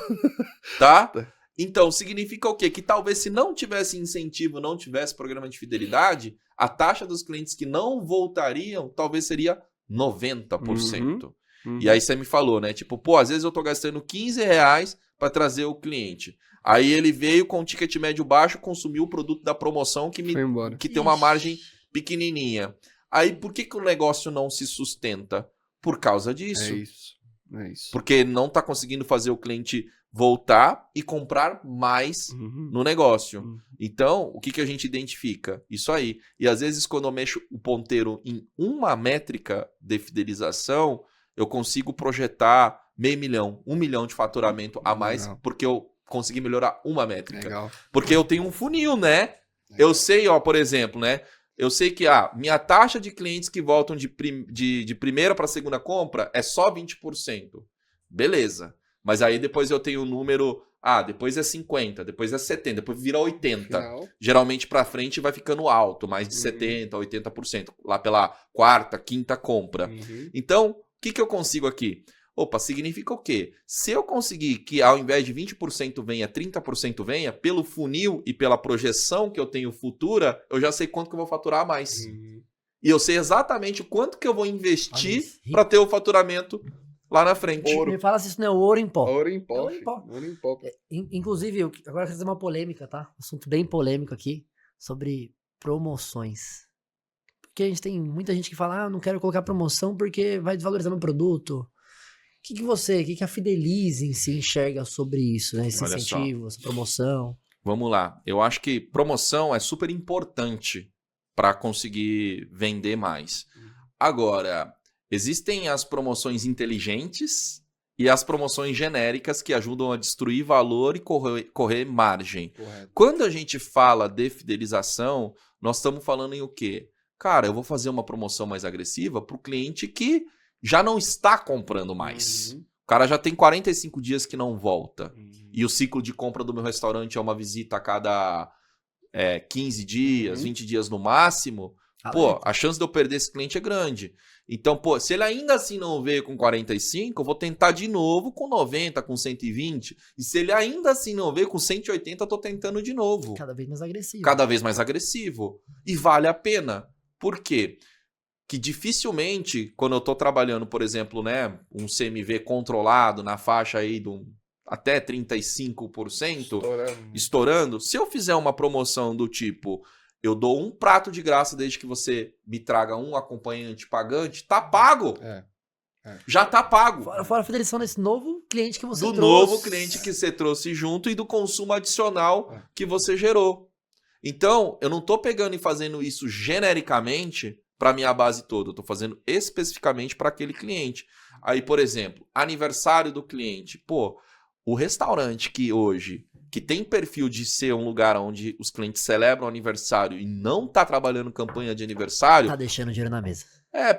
Tá? Então, significa o quê? Que talvez se não tivesse incentivo, não tivesse programa de fidelidade, a taxa dos clientes que não voltariam talvez seria 90%. E aí você me falou, né? Tipo, pô, às vezes eu tô gastando R$15 para trazer o cliente. Aí ele veio com um ticket médio baixo, consumiu o produto da promoção que tem uma margem pequenininha. Aí por que o negócio não se sustenta? Por causa disso. É isso. Porque não tá conseguindo fazer o cliente voltar e comprar mais no negócio. Então, o que a gente identifica? Isso aí. E às vezes, quando eu mexo o ponteiro em uma métrica de fidelização, eu consigo projetar $500 mil, $1 milhão de faturamento a mais, porque eu consegui melhorar uma métrica. Legal. Porque eu tenho um funil, né? Eu sei, ó, por exemplo, né? Eu sei que minha taxa de clientes que voltam de primeira para segunda compra é só 20%. Beleza. Mas aí depois eu tenho o número, depois é 50%, depois é 70%, depois vira 80%. Final. Geralmente para frente vai ficando alto, mais de 70%, 80%, lá pela quarta, quinta compra. Então, o que eu consigo aqui? Opa, significa o quê? Se eu conseguir que ao invés de 20% venha, 30% venha, pelo funil e pela projeção que eu tenho futura, eu já sei quanto que eu vou faturar a mais. E eu sei exatamente quanto que eu vou investir para ter o faturamento lá na frente. Me fala se isso não é ouro em pó. Ouro em pó. Ouro em pó. Ouro em pó. Inclusive, agora eu quero fazer uma polêmica, tá? Um assunto bem polêmico aqui, sobre promoções. Porque a gente tem muita gente que fala, não quero colocar promoção porque vai desvalorizar meu produto. O que a Fidelize em si enxerga sobre isso, né? Esse incentivo, essa promoção. Vamos lá. Eu acho que promoção é super importante para conseguir vender mais. Agora, existem as promoções inteligentes e as promoções genéricas que ajudam a destruir valor e correr margem. Correto. Quando a gente fala de fidelização, nós estamos falando em o quê? Cara, eu vou fazer uma promoção mais agressiva para o cliente que já não está comprando mais. O cara já tem 45 dias que não volta. E o ciclo de compra do meu restaurante é uma visita a cada 15 dias, 20 dias no máximo. Pô, a chance de eu perder esse cliente é grande. Então, pô, se ele ainda assim não veio com 45, eu vou tentar de novo com 90, com 120. E se ele ainda assim não veio com 180, eu tô tentando de novo. Cada vez mais agressivo. Cada vez mais agressivo. E vale a pena. Por quê? Que dificilmente, quando eu tô trabalhando, por exemplo, né, um CMV controlado na faixa aí de até 35%, estourando, se eu fizer uma promoção do tipo, eu dou um prato de graça desde que você me traga um acompanhante pagante, tá pago. Já tá pago. Fora a fidelização desse novo cliente que você trouxe. Do novo cliente que você trouxe junto e do consumo adicional que você gerou. Então, eu não tô pegando e fazendo isso genericamente para minha base toda, eu estou fazendo especificamente para aquele cliente. Aí, por exemplo, aniversário do cliente. Pô, o restaurante que tem perfil de ser um lugar onde os clientes celebram aniversário e não está trabalhando campanha de aniversário... Tá deixando dinheiro na mesa.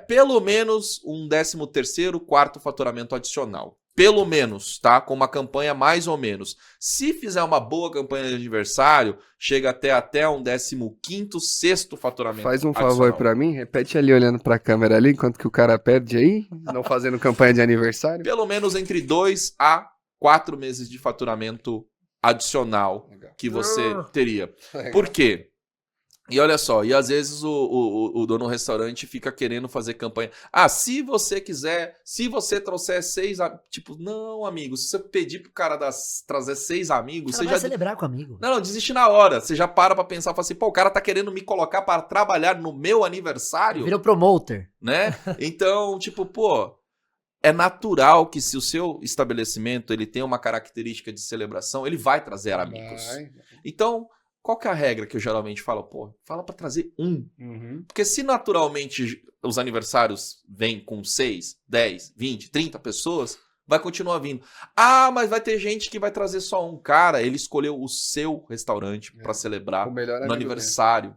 Pelo menos um 13º, quarto faturamento adicional. Pelo menos, tá? Com uma campanha mais ou menos. Se fizer uma boa campanha de aniversário, chega até um 15º, sexto faturamento. Faz um favor pra mim, repete ali olhando pra câmera ali, enquanto que o cara perde aí, não fazendo campanha de aniversário. Pelo menos entre 2 a 4 meses de faturamento adicional que você teria. Por quê? E olha só, e às vezes o dono do restaurante fica querendo fazer campanha. Ah, se você quiser, se você trouxer 6 amigos. Tipo, não, amigo, se você pedir pro cara trazer 6 amigos, Você você vai já. celebrar com amigo. Não, desiste na hora. Você já para pra pensar, fala assim, pô, o cara tá querendo me colocar para trabalhar no meu aniversário, Vira o promoter. né? Então, tipo, pô, é natural que se o seu estabelecimento ele tem uma característica de celebração, ele vai trazer amigos. Vai. Então, qual que é a regra que eu geralmente falo? Pô, fala pra trazer um. Uhum. Porque se naturalmente os aniversários vêm com 6, 10, 20, 30 pessoas, vai continuar vindo. Ah, mas vai ter gente que vai trazer só um. Cara, ele escolheu o seu restaurante pra celebrar O melhor no amigo aniversário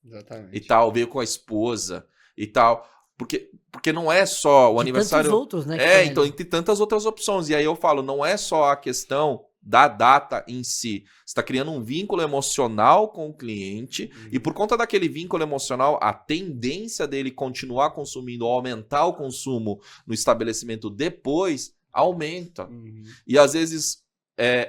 Exatamente. e tal, veio com a esposa e tal. Porque não é só o De aniversário. tantos outros, né? que É, tem então ali. tem tantas outras opções. E aí eu falo, não é só a questão da data em si. Você está criando um vínculo emocional com o cliente e por conta daquele vínculo emocional, a tendência dele continuar consumindo ou aumentar o consumo no estabelecimento depois aumenta. Uhum. E às vezes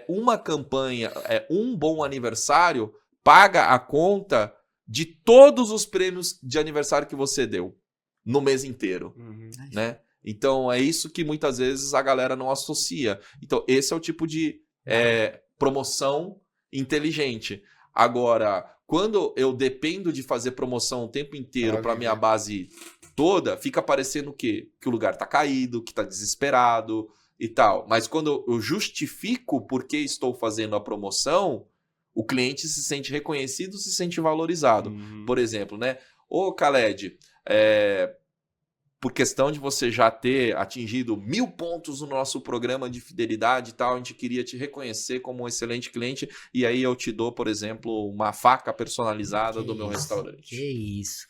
uma campanha, um bom aniversário paga a conta de todos os prêmios de aniversário que você deu no mês inteiro, Uhum. né? Então é isso que muitas vezes a galera não associa. Então esse é o tipo de promoção inteligente. Agora, quando eu dependo de fazer promoção o tempo inteiro para minha base toda, fica parecendo o quê? Que o lugar tá caído, que tá desesperado e tal. Mas quando eu justifico por que estou fazendo a promoção, o cliente se sente reconhecido, se sente valorizado. Uhum. Por exemplo, né? Ô, Khaled, por questão de você já ter atingido 1000 pontos no nosso programa de fidelidade e tal, a gente queria te reconhecer como um excelente cliente e aí eu te dou, por exemplo, uma faca personalizada do meu restaurante. Que isso.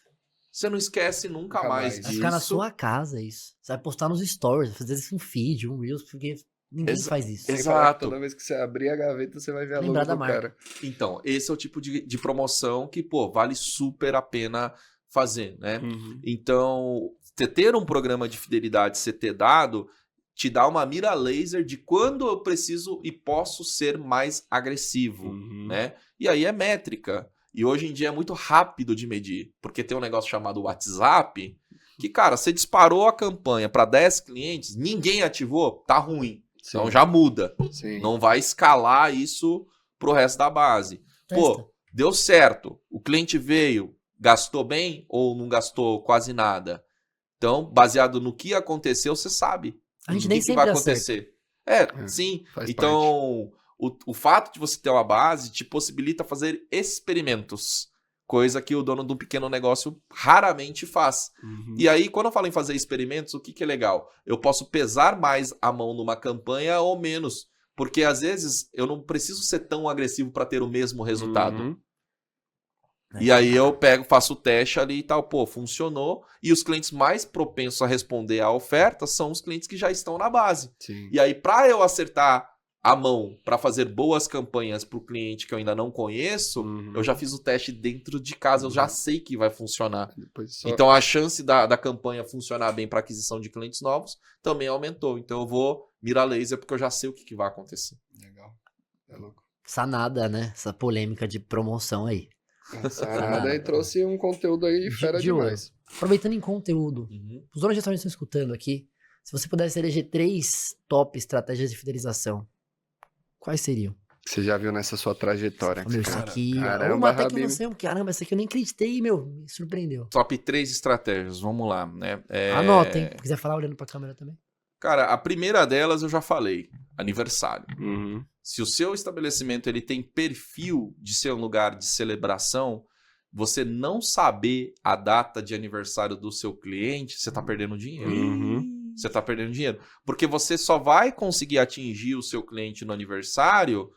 Você não esquece nunca mais Vai disso. ficar na sua casa isso. Você vai postar nos stories, fazer isso um feed, um Reels, porque ninguém faz isso. Sem falar que Exato. toda vez que você abrir a gaveta, você vai ver a logo Lembrar da do marca. cara. Então, esse é o tipo de promoção que, pô, vale super a pena fazer, né? Uhum. Então, você ter um programa de fidelidade, você ter dado, te dá uma mira laser de quando eu preciso e posso ser mais agressivo, Uhum. né? E aí é métrica. E hoje em dia é muito rápido de medir, porque tem um negócio chamado WhatsApp, que, cara, você disparou a campanha para 10 clientes, ninguém ativou, tá ruim. Sim. Então já muda. Sim. Não vai escalar isso pro resto da base. Pô, Testa. deu certo. O cliente veio, gastou bem ou não gastou quase nada? Então, baseado no que aconteceu, você sabe. A gente o nem que sempre vai acerta. acontecer. Sim. faz Então, o fato de você ter uma base te possibilita fazer experimentos. Coisa que o dono de um pequeno negócio raramente faz. Uhum. E aí, quando eu falo em fazer experimentos, o que é legal? Eu posso pesar mais a mão numa campanha ou menos. Porque às vezes eu não preciso ser tão agressivo para ter o mesmo resultado. Uhum. E aí eu faço o teste ali e tal, pô, funcionou. E os clientes mais propensos a responder à oferta são os clientes que já estão na base. Sim. E aí, para eu acertar a mão para fazer boas campanhas para o cliente que eu ainda não conheço, Uhum. eu já fiz o teste dentro de casa, eu já sei que vai funcionar. Depois só... Então a chance da campanha funcionar bem para aquisição de clientes novos também aumentou. Então eu vou mirar laser porque eu já sei o que vai acontecer. Legal. É louco. Sanada, né? Essa polêmica de promoção aí. Sarada e trouxe um conteúdo aí fera De ouro. demais. Aproveitando em conteúdo, os donos de restaurantes estão escutando aqui. Se você pudesse eleger 3 top estratégias de fidelização, quais seriam? Você já viu nessa sua trajetória. Meu, isso cara. aqui. Caramba, Uma até que Habib. você. Caramba, essa aqui eu nem acreditei, meu. Me surpreendeu. Top 3 estratégias, vamos lá, né? Anota, hein? Se quiser falar olhando pra câmera também. Cara, a primeira delas eu já falei, aniversário. Uhum. Se o seu estabelecimento ele tem perfil de ser um lugar de celebração, você não saber a data de aniversário do seu cliente, você tá perdendo dinheiro. Uhum. Você tá perdendo dinheiro. Porque você só vai conseguir atingir o seu cliente no aniversário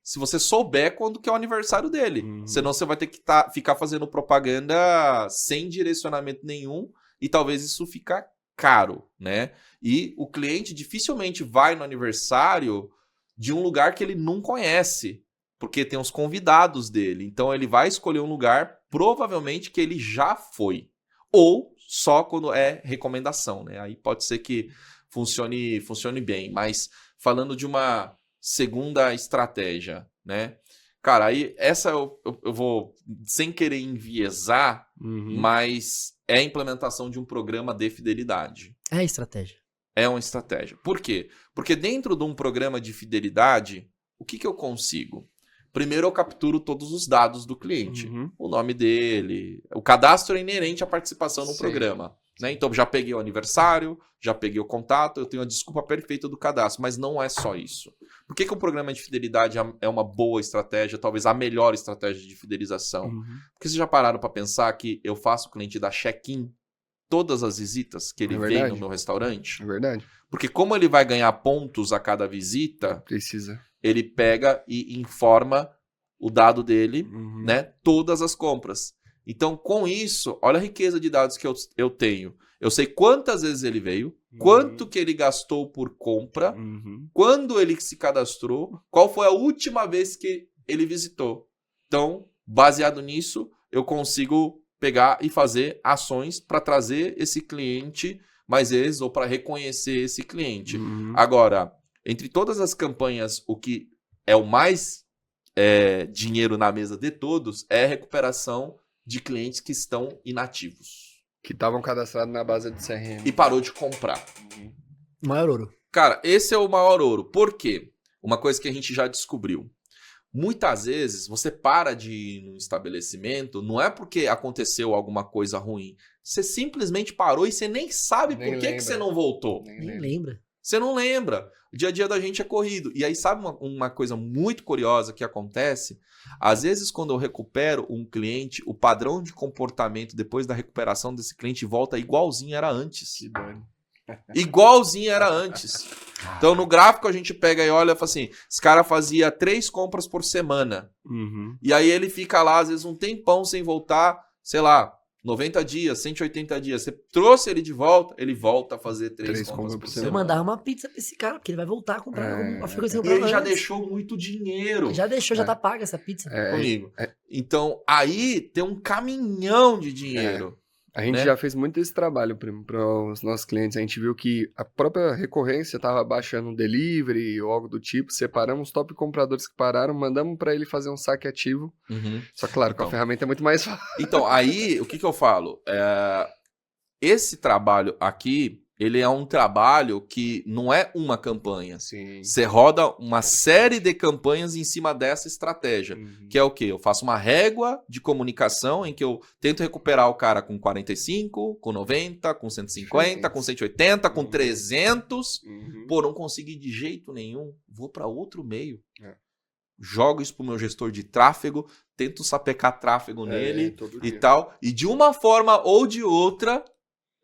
se você souber quando que é o aniversário dele. Uhum. Senão você vai ter que ficar fazendo propaganda sem direcionamento nenhum e talvez isso fica caro, né? E o cliente dificilmente vai no aniversário de um lugar que ele não conhece, porque tem os convidados dele. Então ele vai escolher um lugar provavelmente que ele já foi. Ou só quando é recomendação, né? Aí pode ser que funcione bem. Mas falando de uma segunda estratégia, né? Cara, aí essa eu vou, sem querer enviesar, Uhum. mas é a implementação de um programa de fidelidade. É a estratégia. É uma estratégia. Por quê? Porque dentro de um programa de fidelidade, o que eu consigo? Primeiro eu capturo todos os dados do cliente. Uhum. O nome dele, o cadastro é inerente à participação no Sim. programa. Né? Então já peguei o aniversário, já peguei o contato, eu tenho a desculpa perfeita do cadastro, mas não é só isso. Por que o programa de fidelidade é uma boa estratégia, talvez a melhor estratégia de fidelização? Uhum. Porque vocês já pararam para pensar que eu faço o cliente dar check-in todas as visitas que ele É vem verdade. no meu restaurante? É verdade. Porque como ele vai ganhar pontos a cada visita, Precisa. ele pega e informa o dado dele, Uhum. né? Todas as compras. Então, com isso, olha a riqueza de dados que eu tenho. Eu sei quantas vezes ele veio, quanto que ele gastou por compra, Uhum. quando ele se cadastrou, qual foi a última vez que ele visitou. Então, baseado nisso, eu consigo pegar e fazer ações para trazer esse cliente mais vezes ou para reconhecer esse cliente. Uhum. Agora, entre todas as campanhas, o que é o mais dinheiro na mesa de todos é a recuperação de clientes que estão inativos Que estavam cadastrados na base do CRM. e parou de comprar. Uhum. Maior ouro. Cara, esse é o maior ouro. Por quê? Uma coisa que a gente já descobriu. Muitas vezes você para de ir num estabelecimento, não é porque aconteceu alguma coisa ruim. Você simplesmente parou e você nem sabe Nem por que lembra. você não voltou. Nem lembra. Você não lembra. O dia a dia da gente é corrido. E aí, sabe uma coisa muito curiosa que acontece? Às vezes, quando eu recupero um cliente, o padrão de comportamento depois da recuperação desse cliente volta igualzinho era antes. Que doido. Igualzinho era antes. Então, no gráfico, a gente pega e olha e fala assim: esse cara fazia 3 compras por semana. Uhum. E aí ele fica lá, às vezes, um tempão sem voltar, sei lá, 90 dias, 180 dias. Você trouxe ele de volta, ele volta a fazer 3 Três compras compras por por Vou semana. mandar uma pizza pra esse cara, porque ele vai voltar a comprar a frequência E ele já deixou muito dinheiro Já deixou, já É. tá paga essa pizza. comigo. Então, aí tem um caminhão de dinheiro. A gente né? já fez muito esse trabalho para os nossos clientes. A gente viu que a própria recorrência estava baixando o delivery ou algo do tipo. Separamos os top compradores que pararam, mandamos para ele fazer um saque ativo. Uhum. Só claro, com a Então. ferramenta é muito mais fácil. Então, aí, o que eu falo? Esse trabalho aqui, ele é um trabalho que não é uma campanha. Sim. Você roda uma série de campanhas em cima dessa estratégia. Uhum. Que é o quê? Eu faço uma régua de comunicação em que eu tento recuperar o cara com 45, com 90, com 150, com 180, com 300. Uhum. Pô, não consegui de jeito nenhum. Vou para outro meio. É. Jogo isso pro meu gestor de tráfego, tento sapecar tráfego nele todo e dia. tal. E de uma forma ou de outra,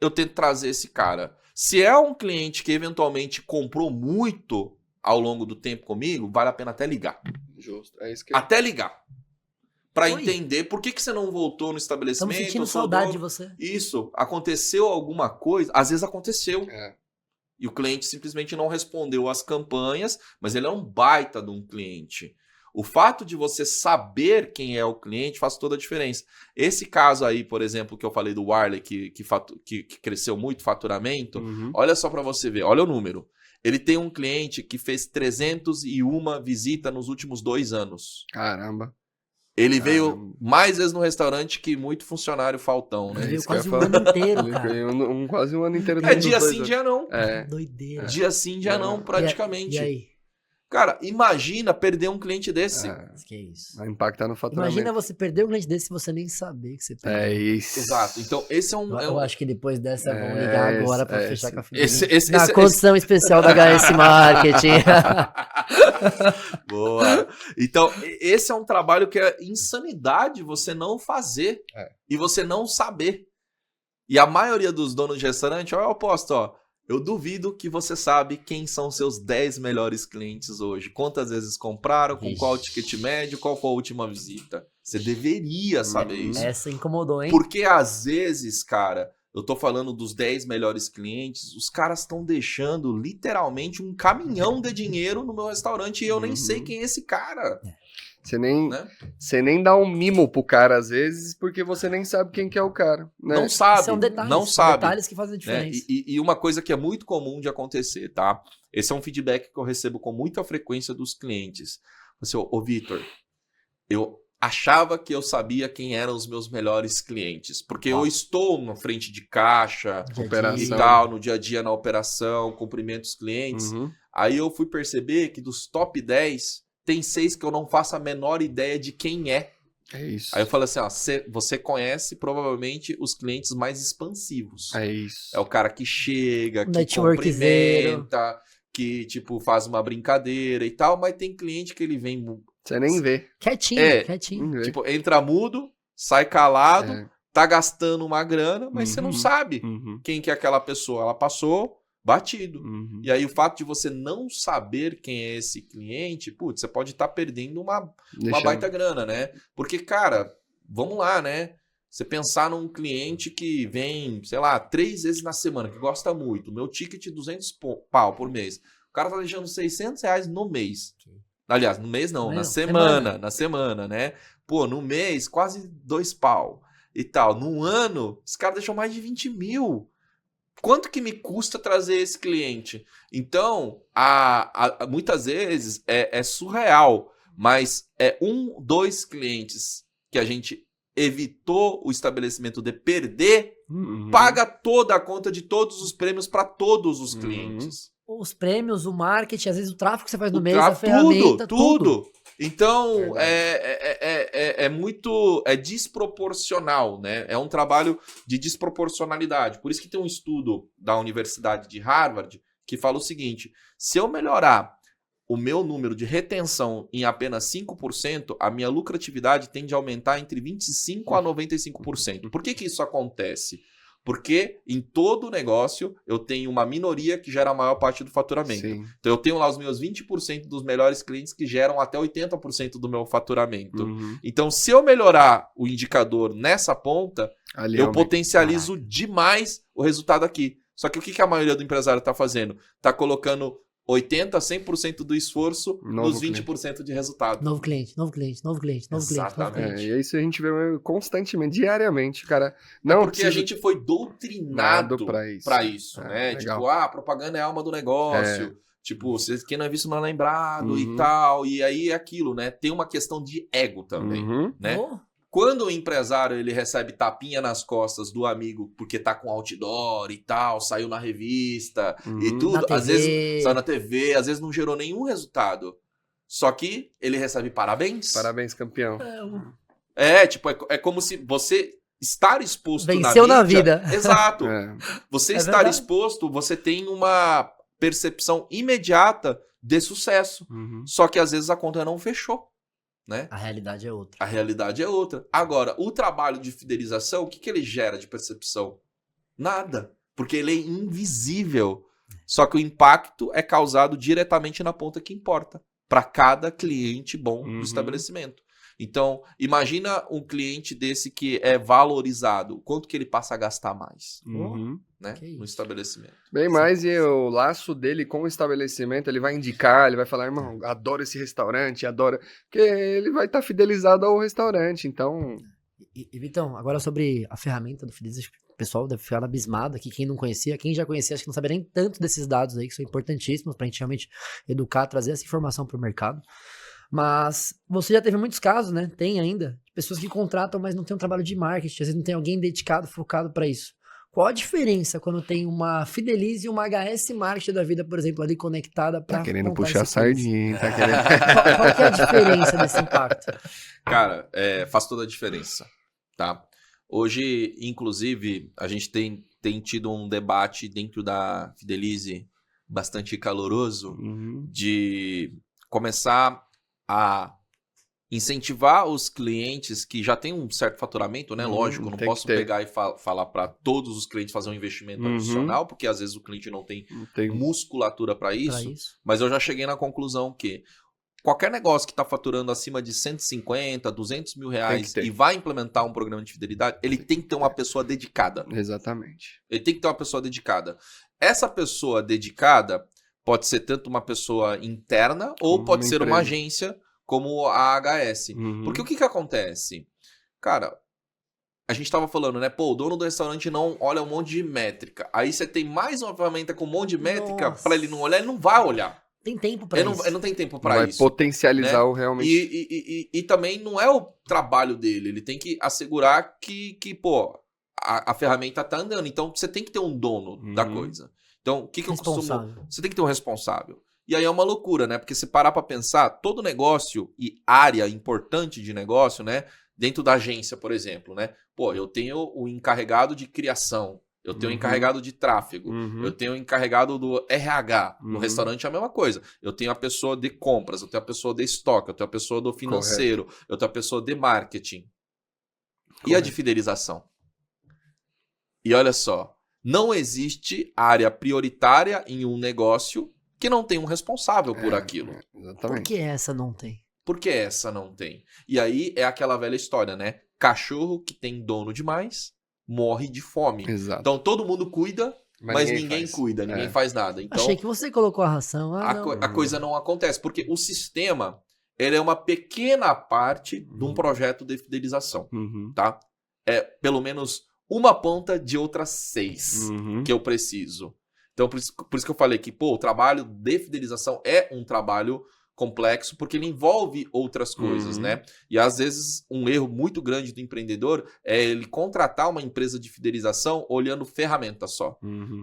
eu tento trazer esse cara. Se é um cliente que eventualmente comprou muito ao longo do tempo comigo, vale a pena até ligar. Justo. É isso que Até ligar. Pra Oi. entender por que você não voltou no estabelecimento. Estamos sentindo eu sou saudade dono. de você. Isso. Aconteceu alguma coisa? Às vezes aconteceu. É. E o cliente simplesmente não respondeu às campanhas, mas ele é um baita de um cliente. O fato de você saber quem é o cliente faz toda a diferença. Esse caso aí, por exemplo, que eu falei do Warley, que cresceu muito o faturamento, Uhum. olha só para você ver, olha o número. Ele tem um cliente que fez 301 visitas nos últimos 2 anos. Caramba. Ele Caramba. veio mais vezes no restaurante que muito funcionário faltão, Ele né? É veio isso que eu quase ia um falar. ano inteiro, Ele cara. veio quase um ano inteiro. É dos dia 2 sim, anos. dia não. É. Doideira. Dia sim, dia não, É. praticamente. E aí? Cara, imagina perder um cliente desse. Que é isso? Vai impactar no faturamento. Imagina você perder um cliente desse e você nem saber que você perdeu. É isso. Exato. Então, esse é um. Eu acho que depois dessa vão É, ligar agora pra é, fechar esse- com a família. esse- Na condição especial da HS Marketing. Boa. Então, esse é um trabalho que é insanidade você não fazer e você não saber. E a maioria dos donos de restaurante, ó, eu aposto, ó, eu duvido que você sabe quem são seus 10 melhores clientes hoje. Quantas vezes compraram, com qual ticket médio, qual foi a última visita. Você deveria saber isso. Essa incomodou, hein? Porque às vezes, cara, eu tô falando dos 10 melhores clientes, os caras estão deixando literalmente um caminhão de dinheiro no meu restaurante e eu nem sei quem é esse cara. Você nem, Né? você nem dá um mimo pro cara às vezes, porque você nem sabe quem que é o cara. Né? Não sabe. São detalhes. Não são sabe. detalhes que fazem a Né? diferença. E uma coisa que é muito comum de acontecer, tá? Esse é um feedback que eu recebo com muita frequência dos clientes. Assim, ô Vitor, eu achava que eu sabia quem eram os meus melhores clientes. Porque eu estou na frente de caixa e tal, no dia a dia na operação, cumprimento os clientes. Aí eu fui perceber que dos top 10, tem 6 que eu não faço a menor ideia de quem é. É isso. Aí eu falei assim, ó, você conhece provavelmente os clientes mais expansivos. É isso. É o cara que chega, que cumprimenta, que, tipo, faz uma brincadeira e tal, mas tem cliente que ele vem... Você nem vê. Quietinho. Tipo, entra mudo, sai calado, tá gastando uma grana, mas você não sabe quem que é aquela pessoa. Ela passou batido. E aí o fato de você não saber quem é esse cliente, putz, você pode estar perdendo uma baita grana, né? Porque, cara, vamos lá, né? Você pensar num cliente que vem, sei lá, 3 vezes na semana, que gosta muito. Meu ticket 200 pau por mês. O cara tá deixando R$600 no mês. Aliás, no mês não, na semana, né? Pô, no mês, quase 2 pau e tal. No ano, esse cara deixou mais de 20 mil. Quanto que me custa trazer esse cliente? Então, muitas vezes é surreal, mas é 2 clientes que a gente evitou o estabelecimento de perder, paga toda a conta de todos os prêmios para todos os clientes. Os prêmios, o marketing, às vezes o tráfego que você faz no mês, a ferramenta, tudo. Então, é muito desproporcional, né? É um trabalho de desproporcionalidade. Por isso que tem um estudo da Universidade de Harvard que fala o seguinte, se eu melhorar o meu número de retenção em apenas 5%, a minha lucratividade tende a aumentar entre 25% a 95%. Por que isso acontece? Porque em todo negócio eu tenho uma minoria que gera a maior parte do faturamento. Sim. Então eu tenho lá os meus 20% dos melhores clientes que geram até 80% do meu faturamento. Então se eu melhorar o indicador nessa ponta, eu potencializo demais o resultado aqui. Só que o que a maioria do empresário está fazendo? Está colocando 80%, 100% do esforço nos 20% de resultado. Novo cliente. Exatamente. E isso a gente vê constantemente, diariamente, cara. Porque a gente foi doutrinado pra isso, né? Legal. Tipo, a propaganda é a alma do negócio. Tipo, quem não é visto não é lembrado e tal. E aí é aquilo, né? Tem uma questão de ego também, né? Quando o empresário ele recebe tapinha nas costas do amigo porque tá com outdoor e tal, saiu na revista e tudo, às vezes saiu na TV, às vezes não gerou nenhum resultado. Só que ele recebe parabéns. Parabéns, campeão. Tipo, é como se você estar exposto venceu na vida. Exato. Você estar verdade. exposto, você tem uma percepção imediata de sucesso. Só que às vezes a conta não fechou. Né? A realidade é outra. A realidade é outra. Agora, o trabalho de fidelização, o que ele gera de percepção? Nada. Porque ele é invisível. Só que o impacto é causado diretamente na ponta que importa. Para cada cliente bom do estabelecimento. Então, imagina um cliente desse que é valorizado. Quanto que ele passa a gastar mais? Né? No estabelecimento. Bem mais, e o laço dele com o estabelecimento, ele vai indicar, ele vai falar, irmão, adoro esse restaurante, adoro... Porque ele vai estar fidelizado ao restaurante, então... E Vitão, agora sobre a ferramenta do Fideliza, o pessoal deve ficar abismado aqui, quem não conhecia, quem já conhecia, acho que não sabia nem tanto desses dados aí, que são importantíssimos pra gente realmente educar, trazer essa informação pro mercado. Mas você já teve muitos casos, né? Tem ainda, de pessoas que contratam, mas não tem um trabalho de marketing, às vezes não tem alguém dedicado, focado pra isso. Qual a diferença quando tem uma Fidelize e uma HS Marketing da vida, por exemplo, ali conectada para Tá querendo puxar sardinha, tá querendo... Qual que é a diferença desse impacto? Cara, faz toda a diferença, tá? Hoje, inclusive, a gente tem tido um debate dentro da Fidelize bastante caloroso de começar a incentivar os clientes que já têm um certo faturamento, né? Lógico, não posso pegar e falar para todos os clientes fazer um investimento adicional, porque às vezes o cliente não tem musculatura para isso, mas eu já cheguei na conclusão que qualquer negócio que está faturando acima de 150, 200 mil reais e vai implementar um programa de fidelidade, ele tem que ter uma pessoa dedicada. Exatamente. Ele tem que ter uma pessoa dedicada. Essa pessoa dedicada pode ser tanto uma pessoa interna ou pode ser uma agência como a HS. Porque o que acontece? Cara, a gente tava falando, né? Pô, o dono do restaurante não olha um monte de métrica. Aí você tem mais uma ferramenta com um monte de métrica, pra ele não olhar, ele não vai olhar. tem tempo pra isso. Ele não tem tempo Não pra vai isso. potencializar né? o realmente. E também não é o trabalho dele. Ele tem que assegurar que pô, a ferramenta tá andando. Então, você tem que ter um dono da coisa. Então, o que eu costumo... Responsável. Você tem que ter um responsável. E aí é uma loucura, né? Porque se parar pra pensar, todo negócio e área importante de negócio, né? Dentro da agência, por exemplo, né? Pô, eu tenho o encarregado de criação. Eu tenho o encarregado de tráfego. Eu tenho o encarregado do RH. No restaurante é a mesma coisa. Eu tenho a pessoa de compras, eu tenho a pessoa de estoque, eu tenho a pessoa do financeiro, eu tenho a pessoa de marketing. E a de fidelização? E olha só, não existe área prioritária em um negócio que não tem um responsável por aquilo. Exatamente. Por que essa não tem? Por que essa não tem? E aí é aquela velha história, né? Cachorro que tem dono demais morre de fome. Exato. Então todo mundo cuida, mas ninguém faz. cuida, ninguém faz nada. Então Achei que você colocou a ração. a coisa não acontece, porque o sistema ele é uma pequena parte de um projeto de fidelização, tá? É pelo menos uma ponta de outras 6 que eu preciso. Então por isso que eu falei que pô, o trabalho de fidelização é um trabalho complexo, porque ele envolve outras coisas, né? E às vezes um erro muito grande do empreendedor é ele contratar uma empresa de fidelização olhando ferramenta só.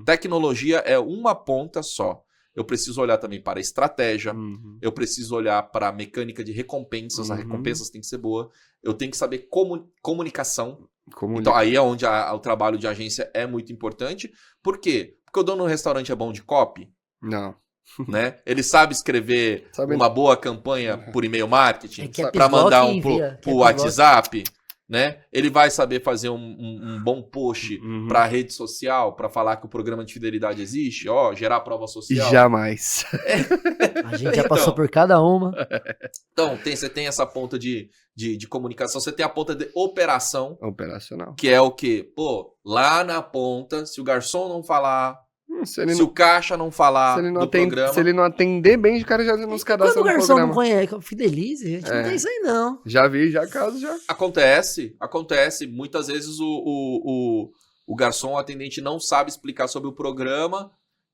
Tecnologia é uma ponta só. Eu preciso olhar também para a estratégia, eu preciso olhar para a mecânica de recompensas, as recompensas têm que ser boa, eu tenho que saber comunicação. Então aí é onde o trabalho de agência é muito importante. Por quê? Porque o dono do restaurante é bom de copy? Não. Né? Ele sabe escrever uma boa campanha por e-mail marketing para mandar pro WhatsApp, né? Ele vai saber fazer um bom post para rede social para falar que o programa de fidelidade existe, gerar prova social. Jamais. A gente já passou por cada uma. Então, você tem essa ponta de comunicação, você tem a ponta de operacional, que é o quê? Pô, lá na ponta, se o garçom não falar, se o caixa não falar programa... Se ele não atender bem, o cara já nos cadastra no programa. Quando o garçom não conhece, fidelize, a gente não tem isso aí não. Já vi, casos já. Acontece. Muitas vezes o garçom, o atendente não sabe explicar sobre o programa,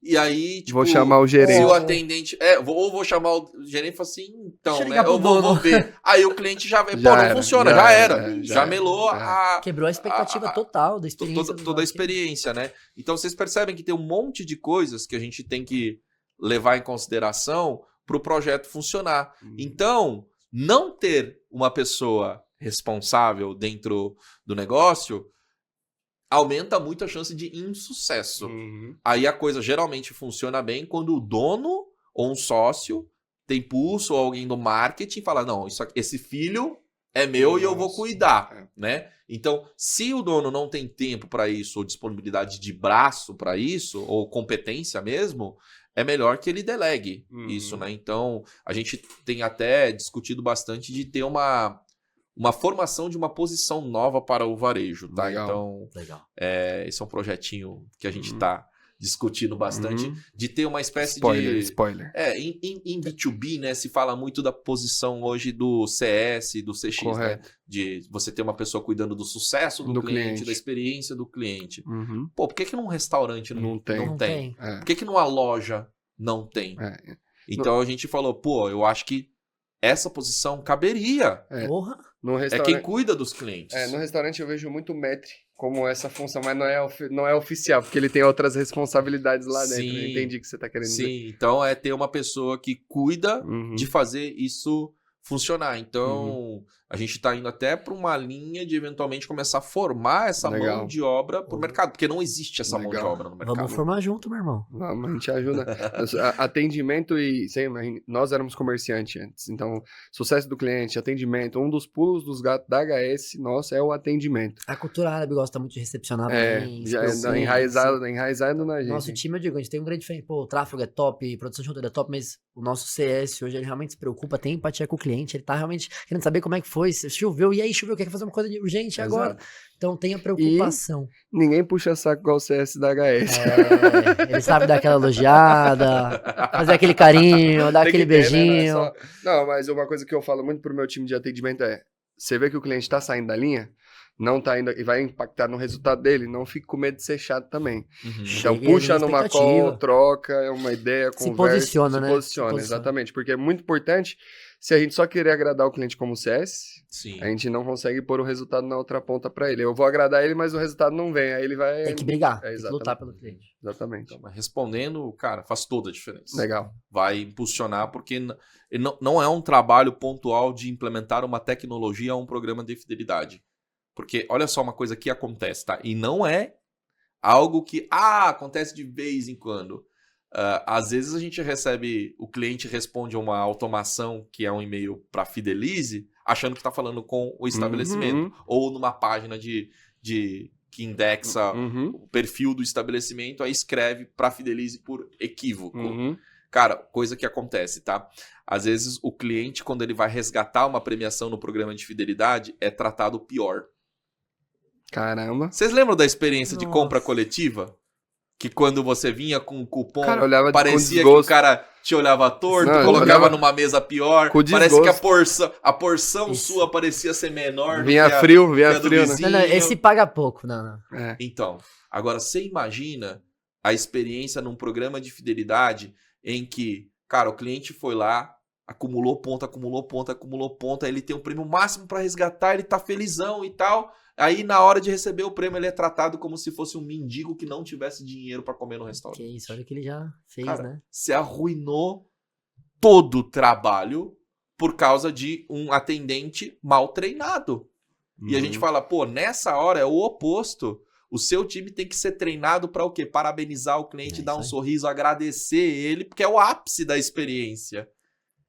e aí, tipo... Vou chamar o gerente. Se o atendente... vou chamar o gerente e falar assim, então, né? Eu vou ver. Aí o cliente já vê, não funciona, já era. Já melou a... Quebrou a expectativa total da experiência. Toda a experiência, né? Então vocês percebem que tem um monte de coisas que a gente tem que levar em consideração para o projeto funcionar. Então, não ter uma pessoa responsável dentro do negócio aumenta muito a chance de insucesso. Aí a coisa geralmente funciona bem quando o dono ou um sócio tem pulso ou alguém do marketing fala, não, esse filho é meu e eu vou cuidar, né? Então, se o dono não tem tempo para isso, ou disponibilidade de braço para isso, ou competência mesmo, é melhor que ele delegue isso, né? Então, a gente tem até discutido bastante de ter uma formação de uma posição nova para o varejo, tá? Legal. Então, esse é um projetinho que a gente está discutindo bastante, de ter uma espécie de... Spoiler. Em B2B, né, se fala muito da posição hoje do CS, do CX, né? De você ter uma pessoa cuidando do sucesso do cliente, da experiência do cliente. Pô, por que num restaurante não tem? Por que numa loja não tem? Então a gente falou, pô, eu acho que essa posição caberia. Porra! É quem cuida dos clientes. No restaurante eu vejo muito maître como essa função, mas não é oficial, porque ele tem outras responsabilidades lá dentro. Eu entendi o que você está querendo dizer. Sim, então é ter uma pessoa que cuida de fazer isso funcionar. Então, a gente está indo até para uma linha de eventualmente começar a formar essa mão de obra para o mercado, porque não existe essa mão de obra no mercado. Vamos formar junto, meu irmão. Vamos, a gente ajuda. Atendimento nós éramos comerciantes antes, então sucesso do cliente, atendimento, um dos pulos dos gatos da HS, nossa, é o atendimento. A cultura árabe gosta muito de recepcionar bem. Já é enraizado na gente. Nosso time, eu digo, a gente tem um grande diferente. Pô, o tráfego é top, produção de conteúdo é top, mas o nosso CS hoje, ele realmente se preocupa, tem empatia com o cliente, ele tá realmente querendo saber como é que foi, se choveu, e aí choveu, quer fazer uma coisa urgente agora. Então tem a preocupação. E ninguém puxa saco igual o CS da HS. Ele sabe dar aquela elogiada, fazer aquele carinho, dar aquele beijinho. Né? Não, mas uma coisa que eu falo muito pro meu time de atendimento é, você vê que o cliente tá saindo da linha, não tá indo e vai impactar no resultado dele, não fique com medo de ser chato também. Uhum. Então, Chegue puxa na numa expectativa. call, troca, é uma ideia, Se conversa, posiciona, né? Se posiciona. exatamente. Porque é muito importante, se a gente só querer agradar o cliente como CS, Sim. a gente não consegue pôr o resultado na outra ponta pra ele. Eu vou agradar ele, mas o resultado não vem, aí ele vai... Tem que brigar, tem que exatamente. lutar pelo cliente. Exatamente. Então, mas respondendo, cara, faz toda a diferença. Legal. Vai impulsionar, porque não é um trabalho pontual de implementar uma tecnologia a um programa de fidelidade. Porque olha só uma coisa que acontece, tá? E não é algo que acontece de vez em quando. Às vezes a gente recebe, o cliente responde a uma automação que é um e-mail para Fidelize, achando que está falando com o estabelecimento. Ou numa página que indexa o perfil do estabelecimento, aí escreve para Fidelize por equívoco. Cara, coisa que acontece, tá? Às vezes o cliente, quando ele vai resgatar uma premiação no programa de fidelidade, é tratado pior. Caramba. Vocês lembram da experiência de Nossa. compra coletiva? Que quando você vinha com o cupom, Cara, olhava com parecia que o desgosto. cara te olhava torto, Não, colocava olhava numa mesa pior. com Parece que desgosto. a porção Isso. sua parecia ser menor do Vinha que a, frio, que vinha a do frio, né? vizinho. Não, esse paga pouco, não. É. Então, agora você imagina a experiência num programa de fidelidade em que, cara, o cliente foi lá, acumulou ponto, aí ele tem um prêmio máximo para resgatar, ele tá felizão e tal. Aí, na hora de receber o prêmio, ele é tratado como se fosse um mendigo que não tivesse dinheiro para comer no restaurante. Que isso, olha o que ele já fez, Cara, né? você arruinou todo o trabalho por causa de um atendente mal treinado. E a gente fala, pô, nessa hora é o oposto. O seu time tem que ser treinado para o quê? Parabenizar o cliente, dar um sorriso, agradecer ele, porque é o ápice da experiência.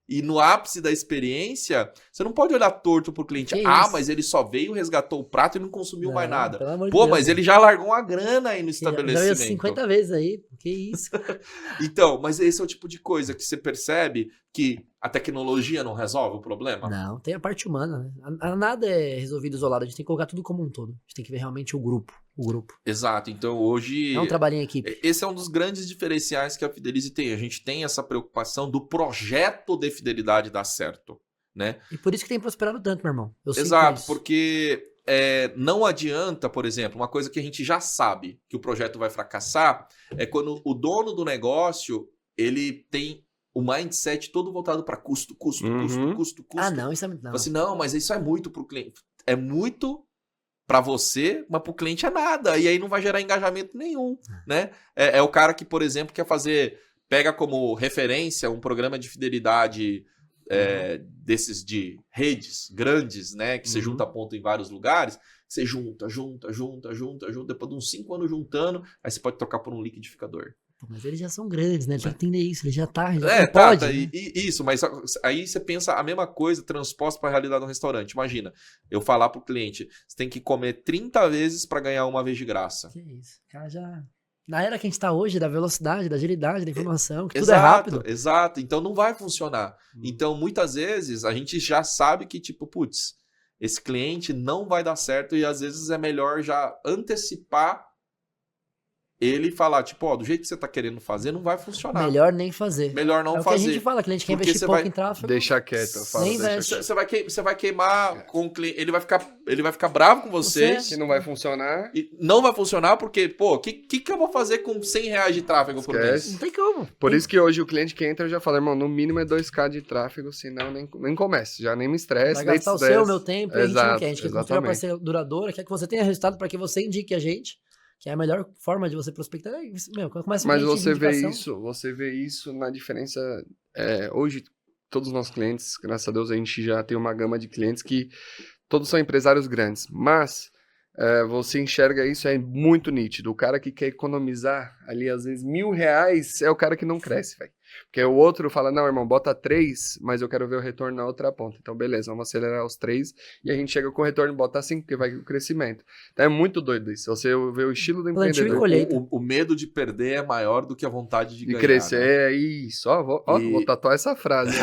E no ápice da experiência, você não pode olhar torto pro cliente. Que isso? Mas ele só veio, resgatou o prato e não consumiu mais nada. Pelo amor de Pô, Deus, mas né? ele já largou uma grana aí no Já veio estabelecimento. 50 vezes aí, que isso. Então, mas esse é o tipo de coisa que você percebe que a tecnologia não resolve o problema? Não, tem a parte humana, né? Nada é resolvido isolado, a gente tem que colocar tudo como um todo. A gente tem que ver realmente o grupo. Exato, então hoje... É um trabalho em equipe. Esse é um dos grandes diferenciais que a Fidelize tem. A gente tem essa preocupação do projeto de fidelidade dar certo, né? E por isso que tem prosperado tanto, meu irmão. Eu sinto Exato, isso. porque não adianta, por exemplo, uma coisa que a gente já sabe que o projeto vai fracassar é quando o dono do negócio, ele tem o mindset todo voltado para custo. Ah, não, isso é muito... Não. Fala assim, não, mas isso é muito pro cliente. É muito para você, mas pro cliente é nada. E aí não vai gerar engajamento nenhum, né? É o cara que, por exemplo, pega como referência um programa de fidelidade desses de redes grandes, né? Que você junta ponto em vários lugares. Você junta. Depois de uns 5 anos juntando, aí você pode trocar por um liquidificador. Pô, mas eles já são grandes, né? Ele tem que entender isso, ele já tá, Tá, pode. Né? Isso, mas aí você pensa a mesma coisa transposta para a realidade do restaurante. Imagina, eu falar pro cliente, você tem que comer 30 vezes para ganhar uma vez de graça. Que isso, o cara já... Na era que a gente tá hoje, da velocidade, da agilidade, da informação, que tudo é rápido. Exato, então não vai funcionar. Então, muitas vezes, a gente já sabe que, tipo, putz, esse cliente não vai dar certo e às vezes é melhor já antecipar ele falar, tipo, ó, do jeito que você tá querendo fazer, não vai funcionar. Melhor nem fazer. Melhor não é fazer. o que a gente fala, cliente quer Porque investir pouco em tráfego. Deixa quieto, eu falo. Nem Deixa investe. quieto. Você vai queimar com o cliente, ele vai ficar bravo com vocês. Que não vai funcionar. E não vai funcionar porque, pô, o que eu vou fazer com R$100 de tráfego por mês? Não tem como. Por isso que hoje o cliente que entra, eu já falo, irmão, no mínimo é 2K de tráfego, senão nem comece. Já nem me estresse, Vai nem gastar o estresse. seu, o meu tempo, e a gente não quer. A gente quer construir uma exatamente. parceria duradoura, quer que você tenha resultado para que você indique a gente, que é a melhor forma de você prospectar. Quando começa Mas cliente de indicação, você vê isso na diferença. Hoje, todos os nossos clientes, graças a Deus, a gente já tem uma gama de clientes que todos são empresários grandes, mas você enxerga isso, é muito nítido. O cara que quer economizar ali, às vezes, R$1.000 é o cara que não cresce, velho. Porque o outro fala, não, irmão, bota 3, mas eu quero ver o retorno na outra ponta. Então, beleza, vamos acelerar os 3 e a gente chega com o retorno e bota 5, porque vai o crescimento. Então, é muito doido isso. Você vê o estilo do Plantio e empreendedor. colheita. O medo de perder é maior do que a vontade de E ganhar. crescer, né? isso. Vou tatuar essa frase.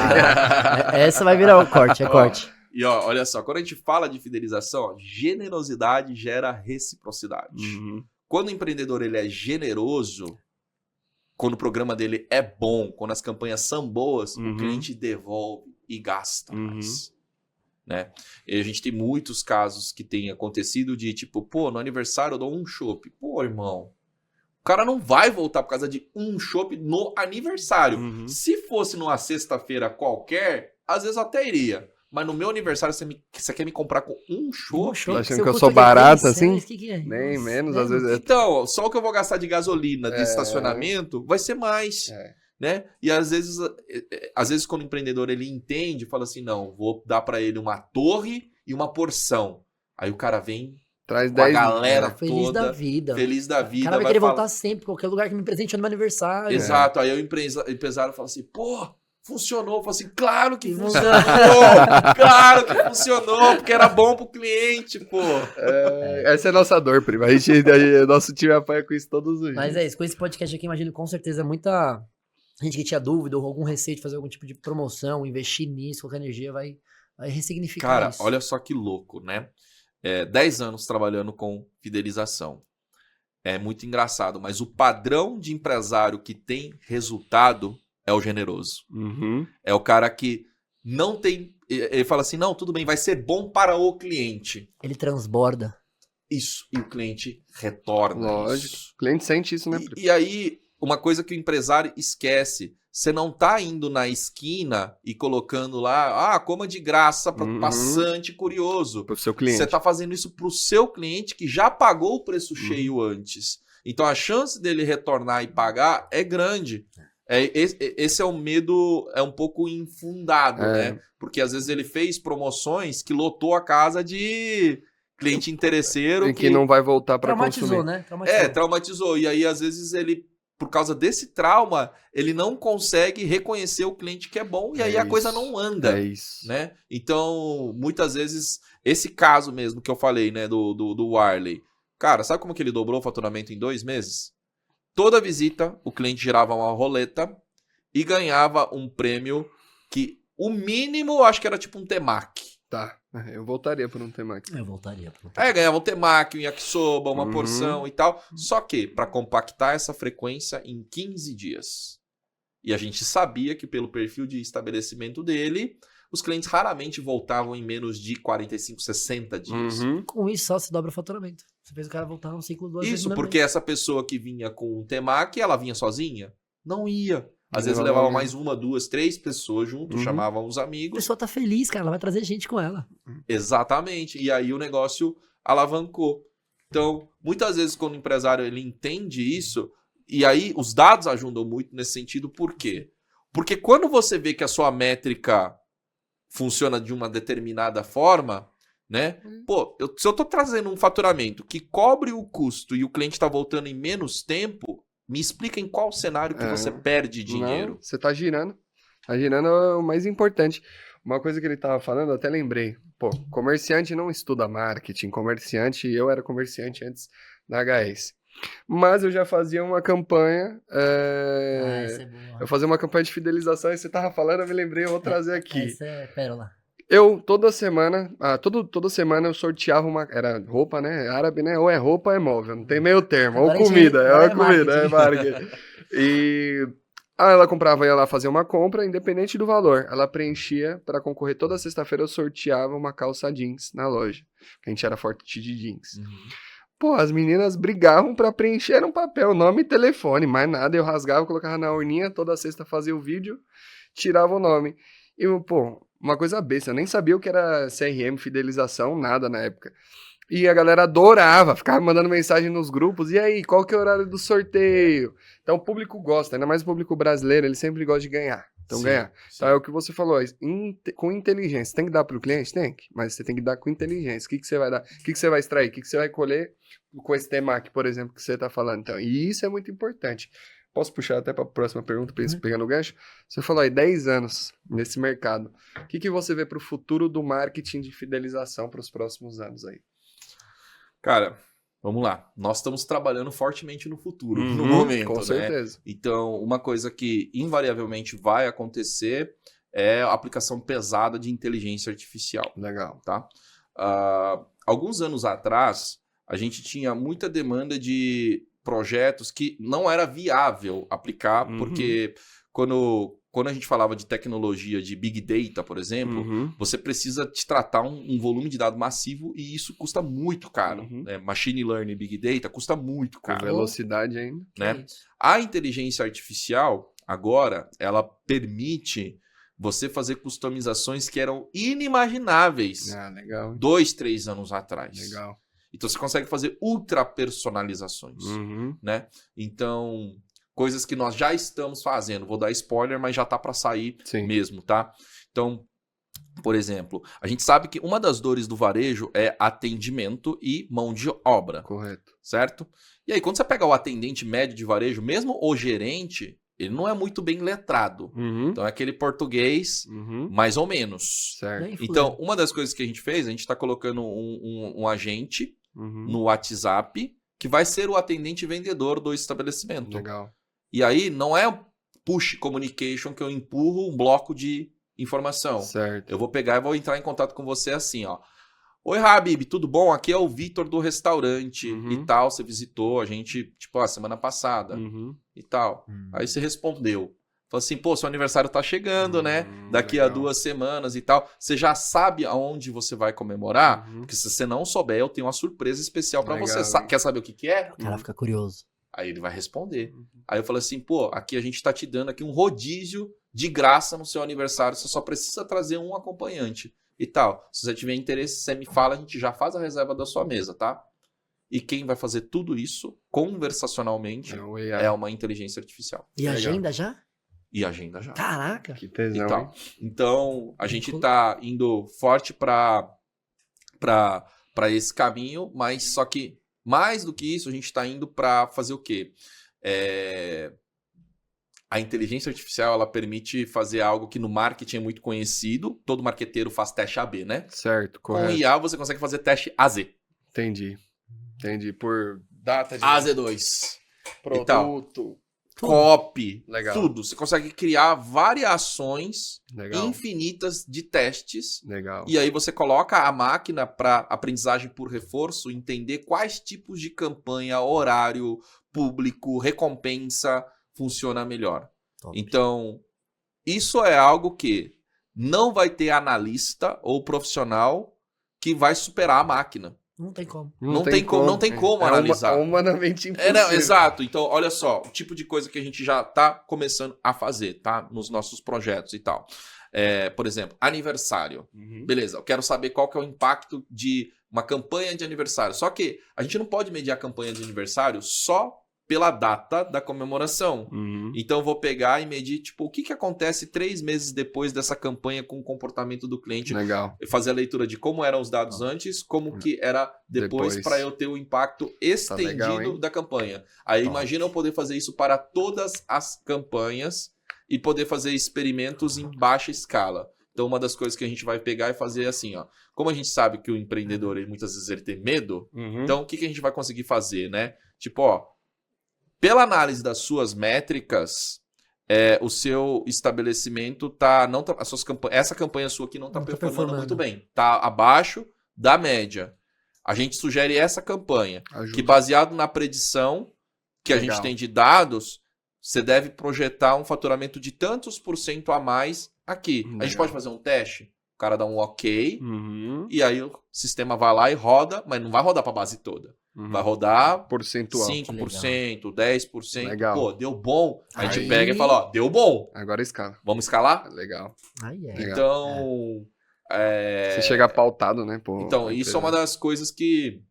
Essa vai virar o corte, corte. E olha só, quando a gente fala de fidelização, generosidade gera reciprocidade. Quando o empreendedor ele é generoso, quando o programa dele é bom, quando as campanhas são boas, o cliente devolve e gasta mais. né? E a gente tem muitos casos que tem acontecido de tipo, pô, no aniversário eu dou um chopp. Pô, irmão, o cara não vai voltar por causa de um chopp no aniversário. Uhum. Se fosse numa sexta-feira qualquer, às vezes eu até iria. Mas no meu aniversário, você quer me comprar com um chopp? Tá achando Seu que eu custo sou aqui é barato, 3 assim? reais, que é? Nem Nossa, menos, às vezes. Então, só o que eu vou gastar de gasolina, de estacionamento, vai ser mais. Né? E às vezes quando o empreendedor ele entende, fala assim, não, vou dar para ele uma torre e uma porção. Aí o cara vem Traz com a 10 galera Feliz toda, da vida. feliz da O vida. cara vai querer falar- voltar sempre, qualquer lugar que me presente no meu aniversário. Exato, aí o empresário fala assim, pô, funcionou. Fala assim, claro que Que funcionou, claro que funcionou, porque era bom pro cliente, pô. Essa é a nossa dor, prima. Nosso time apanha com isso todos os dias. Mas é isso, com esse podcast aqui, imagino com certeza muita gente que tinha dúvida ou algum receio de fazer algum tipo de promoção, investir nisso, qualquer energia vai ressignificar Cara, isso. olha só que louco, né? 10 anos trabalhando com fidelização. É muito engraçado, mas o padrão de empresário que tem resultado é o generoso. Uhum. É o cara que não tem... Ele fala assim, não, tudo bem, vai ser bom para o cliente. Ele transborda. Isso. E o cliente retorna Lógico. isso. O cliente sente isso, né? E aí, uma coisa que o empresário esquece, você não tá indo na esquina e colocando lá, coma de graça para Uhum. passante curioso. Pro seu cliente. Você tá fazendo isso pro seu cliente que já pagou o preço cheio antes. Então a chance dele retornar e pagar é grande. Esse é um medo, é um pouco infundado, né? Porque às vezes ele fez promoções que lotou a casa de cliente interesseiro. E que não vai voltar pra Traumatizou, consumir. né? Traumatizou. Traumatizou. E aí, às vezes, ele, por causa desse trauma, ele não consegue reconhecer o cliente que é bom e aí a coisa não anda. É isso. Né? Então, muitas vezes, esse caso mesmo que eu falei, né, do Warley. Cara, sabe como que ele dobrou o faturamento em 2 meses? Toda visita, o cliente girava uma roleta e ganhava um prêmio que o mínimo, eu acho que era tipo um temaki. Tá. Eu voltaria por um temaki. Eu voltaria. Ganhava um temaki, um yakisoba, uma Uhum. porção e tal. Só que, para compactar essa frequência em 15 dias. E a gente sabia que, pelo perfil de estabelecimento dele, os clientes raramente voltavam em menos de 45, 60 dias. Uhum. Com isso só se dobra o faturamento. Você fez o cara voltar num ciclo 2 vezes Isso, no mesmo porque essa pessoa que vinha com um temaki, ela vinha sozinha? Não ia. Às vezes Levava levava alguém. mais 1, 2, 3 pessoas junto, Uhum. chamavam os A amigos. pessoa tá feliz, cara. Ela vai trazer gente com ela. Exatamente. E aí o negócio alavancou. Então, muitas vezes quando o empresário ele entende isso, e aí os dados ajudam muito nesse sentido, por quê? Porque quando você vê que a sua métrica funciona de uma determinada forma, né? Pô, se eu tô trazendo um faturamento que cobre o custo e o cliente tá voltando em menos tempo, me explica em qual cenário que você perde dinheiro. Não, você tá girando. Tá girando é o mais importante. Uma coisa que ele tava falando, eu até lembrei. Pô, comerciante não estuda marketing. Eu era comerciante antes da HS. Mas eu já fazia uma campanha. Essa é boa. Eu fazia uma campanha de fidelização e você tava falando, eu me lembrei, eu vou trazer aqui. Essa é pérola. Eu, toda semana eu sorteava uma. Era roupa, né? Árabe, né? Ou é roupa ou é móvel. Não tem meio termo. Agora Ou comida. agora É comida, é marketing. E. Ela comprava, ia lá fazer uma compra, independente do valor. Ela preenchia para concorrer. Toda sexta-feira eu sorteava uma calça jeans na loja. A gente era forte de jeans. Pô, as meninas brigavam pra preencher um papel, nome e telefone, mais nada. Eu rasgava, colocava na urninha, toda sexta fazia o vídeo, tirava o nome. E, pô, uma coisa besta, eu nem sabia o que era CRM, fidelização, nada na época. E a galera adorava, ficava mandando mensagem nos grupos, e aí, qual que é o horário do sorteio? Então o público gosta, ainda mais o público brasileiro, ele sempre gosta de ganhar. Então ganhar. Então é o que você falou, com inteligência. Tem que dar pro cliente? Tem que, mas você tem que dar com inteligência. O que você vai dar? O que você vai extrair? O que você vai colher com esse temaki, por exemplo, que você tá falando? Então, e isso é muito importante. Posso puxar até para a próxima pergunta, pegando o gancho? Você falou aí 10 anos nesse mercado. O que você vê para o futuro do marketing de fidelização para os próximos anos aí? Cara, vamos lá. Nós estamos trabalhando fortemente no futuro, no momento, com certeza. Então, uma coisa que invariavelmente vai acontecer é a aplicação pesada de inteligência artificial. Legal. Tá? Alguns anos atrás, a gente tinha muita demanda de projetos que não era viável aplicar, porque quando a gente falava de tecnologia de Big Data, por exemplo, você precisa te tratar um volume de dado massivo e isso custa muito caro. Né? Machine Learning Big Data custa muito Com caro. velocidade ainda. Né? A inteligência artificial, agora, ela permite você fazer customizações que eram inimagináveis Ah, legal. 2, 3 anos atrás. Legal. Então você consegue fazer ultra personalizações, né? Então, coisas que nós já estamos fazendo. Vou dar spoiler, mas já tá para sair mesmo, tá? Então, por exemplo, a gente sabe que uma das dores do varejo é atendimento e mão de obra. Correto. Certo? E aí, quando você pega o atendente médio de varejo, mesmo o gerente, ele não é muito bem letrado. Então é aquele português mais ou menos. Certo. Então, uma das coisas que a gente fez, a gente está colocando um agente no WhatsApp que vai ser o atendente vendedor do estabelecimento. Legal. E aí, não é push communication que eu empurro um bloco de informação. Certo. Eu vou pegar e vou entrar em contato com você assim, ó. Oi, Habib, tudo bom? Aqui é o Vitor do restaurante e tal. Você visitou a gente, tipo, a semana passada e tal. Aí você respondeu. Falou assim, pô, seu aniversário tá chegando, né? Daqui a 2 semanas e tal. Você já sabe aonde você vai comemorar? Porque se você não souber, eu tenho uma surpresa especial pra você. Quer saber o que que é? O cara fica curioso. Aí ele vai responder. Aí eu falei assim, pô, aqui a gente tá te dando aqui um rodízio de graça no seu aniversário. Você só precisa trazer um acompanhante e tal. Se você tiver interesse, você me fala, a gente já faz a reserva da sua mesa, tá? E quem vai fazer tudo isso conversacionalmente é uma inteligência artificial. E agenda já? E agenda já. Caraca! Que tesão. Então, a gente tá indo forte para esse caminho, mas só que mais do que isso, a gente está indo para fazer o quê? A inteligência artificial, ela permite fazer algo que no marketing é muito conhecido. Todo marqueteiro faz teste AB, né? Certo, correto. Com IA, você consegue fazer teste AZ. Entendi. Por data de AZ2. produto. Copy. Legal. Tudo. Você consegue criar variações Legal. infinitas de testes. Legal. E aí você coloca a máquina para aprendizagem por reforço, entender quais tipos de campanha, horário, público, recompensa funciona melhor. Top. Então, isso é algo que não vai ter analista ou profissional que vai superar a máquina. Não tem como. Não tem como analisar. É humanamente impossível. Não, exato. Então, olha só, o tipo de coisa que a gente já está começando a fazer, tá? Nos nossos projetos e tal. Por exemplo, aniversário. Beleza, eu quero saber qual que é o impacto de uma campanha de aniversário. Só que a gente não pode medir a campanha de aniversário só pela data da comemoração. Então eu vou pegar e medir, tipo, o que acontece 3 meses depois dessa campanha com o comportamento do cliente. Legal. Fazer a leitura de como eram os dados antes, como que era depois para eu ter o impacto estendido legal, da campanha. Aí imagina eu poder fazer isso para todas as campanhas e poder fazer experimentos em baixa escala. Então uma das coisas que a gente vai pegar e fazer é assim, ó. Como a gente sabe que o empreendedor, muitas vezes ele tem medo, então o que a gente vai conseguir fazer, né? Tipo, ó, pela análise das suas métricas, o seu estabelecimento essa campanha sua aqui não está performando muito bem. Está abaixo da média. A gente sugere essa campanha, que baseado na predição que a gente tem de dados, você deve projetar um faturamento de tantos % a mais aqui. A gente pode fazer um teste? O cara dá um ok, e aí o sistema vai lá e roda, mas não vai rodar para a base toda. Vai rodar percentual. 5%, 10%. Legal. Pô, deu bom. A gente pega e fala, ó, deu bom. Agora escala. Vamos escalar? Legal. Então... Você chega pautado, né? Pô, então, isso é uma das coisas que...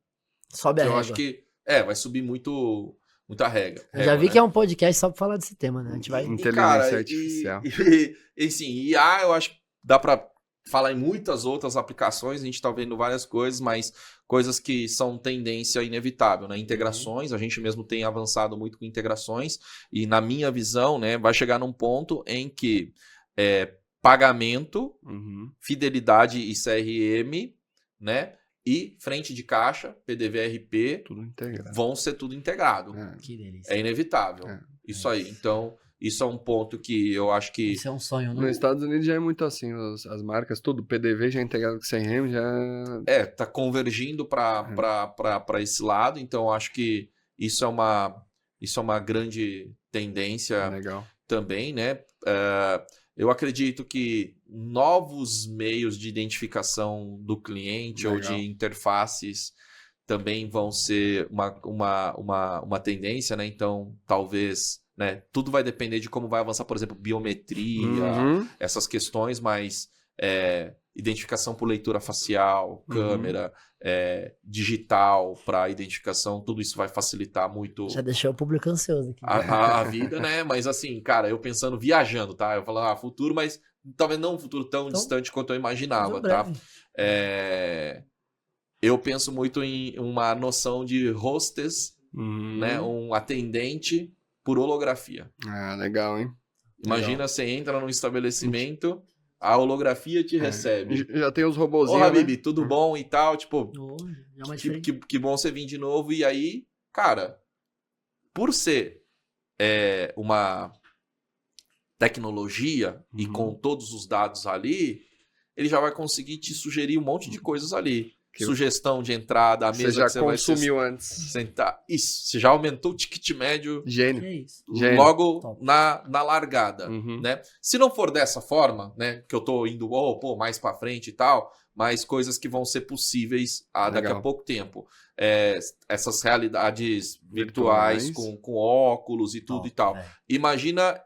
Sobe a eu régua. acho que... vai subir muita regra. Eu já vi que é um podcast só pra falar desse tema, né? A gente vai... Inteligência artificial. E assim, IA eu acho que dá pra falar em muitas outras aplicações, a gente está vendo várias coisas, mas coisas que são tendência inevitável, né? Integrações, a gente mesmo tem avançado muito com integrações, e na minha visão, né, vai chegar num ponto em que pagamento, fidelidade e CRM, né, e frente de caixa, PDV-RP, tudo integrado. Vão ser tudo integrado. Que delícia. É inevitável. Isso aí. Então, isso é um ponto que eu acho que... Isso é um sonho, né? Nos Estados Unidos já é muito assim, as marcas, tudo, PDV já é integrado com CRM, já... tá convergindo para esse lado, então eu acho que isso é uma grande tendência Legal. também, né? Eu acredito que novos meios de identificação do cliente ou de interfaces também vão ser uma tendência, né? Então, talvez, né? Tudo vai depender de como vai avançar, por exemplo, biometria, essas questões, mas identificação por leitura facial, câmera, digital para identificação, tudo isso vai facilitar muito Já deixou o público ansioso aqui. a vida, né? Mas assim, cara, eu pensando, viajando, tá? Eu falo, futuro, mas talvez não um futuro tão distante quanto eu imaginava, tá? Eu penso muito em uma noção de hostess, né? Um atendente por holografia. Ah, legal, hein? Imagina, você entra num estabelecimento, a holografia te recebe. Já tem os robozinhos, Ô, Habib, tudo bom e tal? Tipo, É uma que bom você vir de novo. E aí, cara, por ser uma tecnologia e com todos os dados ali, ele já vai conseguir te sugerir um monte de coisas ali. Sugestão de entrada, a mesa você já que você consumiu vai antes. sentar. Isso, você já aumentou o ticket médio Gênio. É isso. logo na largada, Uhum. né? Se não for dessa forma, né, que eu tô indo mais pra frente e tal, mas coisas que vão ser possíveis daqui a pouco tempo. Essas realidades virtuais com óculos e tudo e tal. Imagina,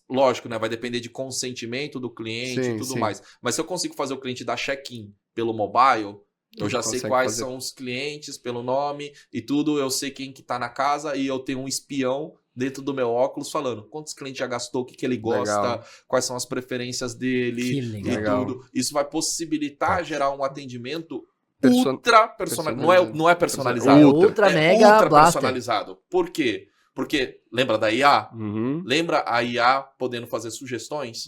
lógico, né, vai depender de consentimento do cliente e tudo mais, mas se eu consigo fazer o cliente dar check-in pelo mobile, eu já sei quais são os clientes pelo nome e tudo, eu sei quem que tá na casa e eu tenho um espião dentro do meu óculos falando quantos clientes já gastou, o que ele gosta, quais são as preferências dele e tudo. Isso vai possibilitar gerar um atendimento ultra personalizado. Não é personalizado. Ultra mega ultra personalizado. Por quê? Porque lembra da IA? Lembra a IA podendo fazer sugestões?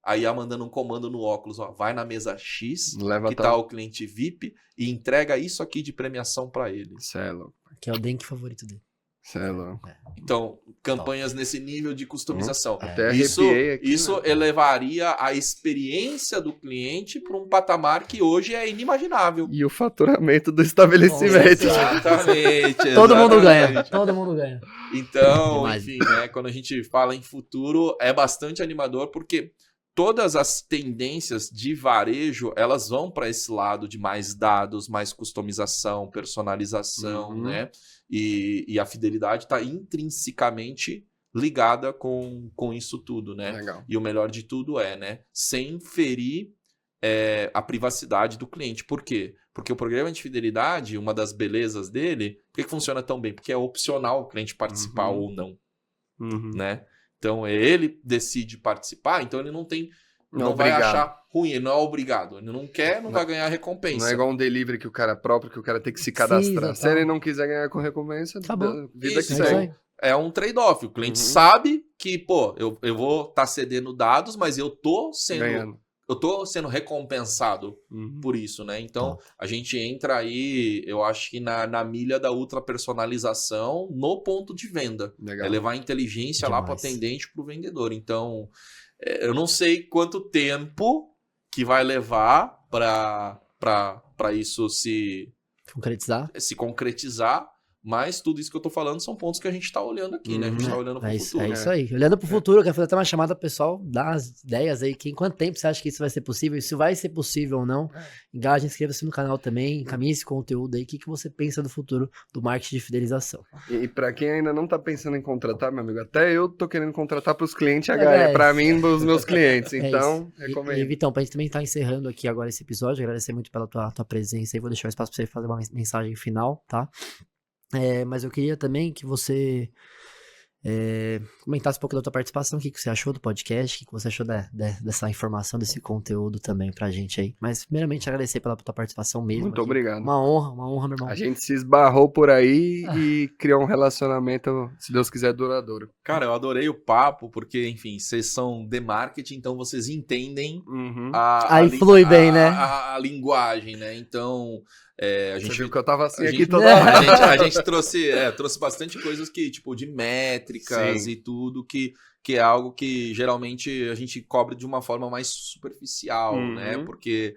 A IA mandando um comando no óculos, vai na mesa X, que tá o cliente VIP, e entrega isso aqui de premiação para ele. Celo. Que é o drink favorito dele. Celo. Então, campanhas nesse nível de customização. Até Isso aqui, né? elevaria a experiência do cliente para um patamar que hoje é inimaginável. E o faturamento do estabelecimento. Exatamente. Todo mundo ganha. Todo mundo ganha. Então, enfim, né, quando a gente fala em futuro, é bastante animador, porque todas as tendências de varejo, elas vão para esse lado de mais dados, mais customização, personalização, né? E a fidelidade está intrinsecamente ligada com isso tudo, né? Legal. E o melhor de tudo né? Sem ferir a privacidade do cliente. Por quê? Porque o programa de fidelidade, uma das belezas dele, por que funciona tão bem? Porque é opcional o cliente participar ou não, né? Então, ele decide participar, então ele não vai achar ruim, ele não é obrigado. Ele não quer, não vai ganhar recompensa. Não é igual um delivery que o cara próprio, que o cara tem que se cadastrar. Se ele não quiser ganhar com recompensa, vida que segue. É um trade-off. O cliente sabe que, eu vou estar cedendo dados, mas eu tô sendo recompensado por isso, né? Então, a gente entra aí, eu acho que na milha da ultra personalização no ponto de venda. Legal. É levar a inteligência lá para o atendente, para o vendedor. Então, eu não sei quanto tempo que vai levar para isso se concretizar. Mas tudo isso que eu tô falando são pontos que a gente tá olhando aqui, né? A gente tá olhando pro futuro. É isso aí. Olhando pro futuro, eu quero fazer até uma chamada pessoal, dar as ideias aí. Em quanto tempo você acha que isso vai ser possível? Isso vai ser possível ou não? Engaje, inscreva-se no canal também, encaminhe esse conteúdo aí. O que você pensa do futuro do marketing de fidelização? E pra quem ainda não tá pensando em contratar, meu amigo, até eu tô querendo contratar pros clientes pra mim, pros meus clientes. Então, recomendo. E Vitão, pra gente também estar encerrando aqui agora esse episódio, agradecer muito pela tua presença aí. Vou deixar o espaço pra você fazer uma mensagem final, tá? Mas eu queria também que você comentasse um pouco da tua participação, o que você achou do podcast, o que você achou dessa informação, desse conteúdo também pra gente aí. Mas, primeiramente, agradecer pela tua participação mesmo. Muito obrigado. Uma honra, meu irmão. A gente se esbarrou por aí e criou um relacionamento, se Deus quiser, duradouro. Cara, eu adorei o papo, porque, enfim, vocês são de marketing, então vocês entendem aí flui bem, né? A linguagem, né? Então... a gente Você viu que eu tava assim aqui toda hora. A gente trouxe bastante coisas que, tipo, de métricas e tudo, que é algo que geralmente a gente cobre de uma forma mais superficial, né? Porque,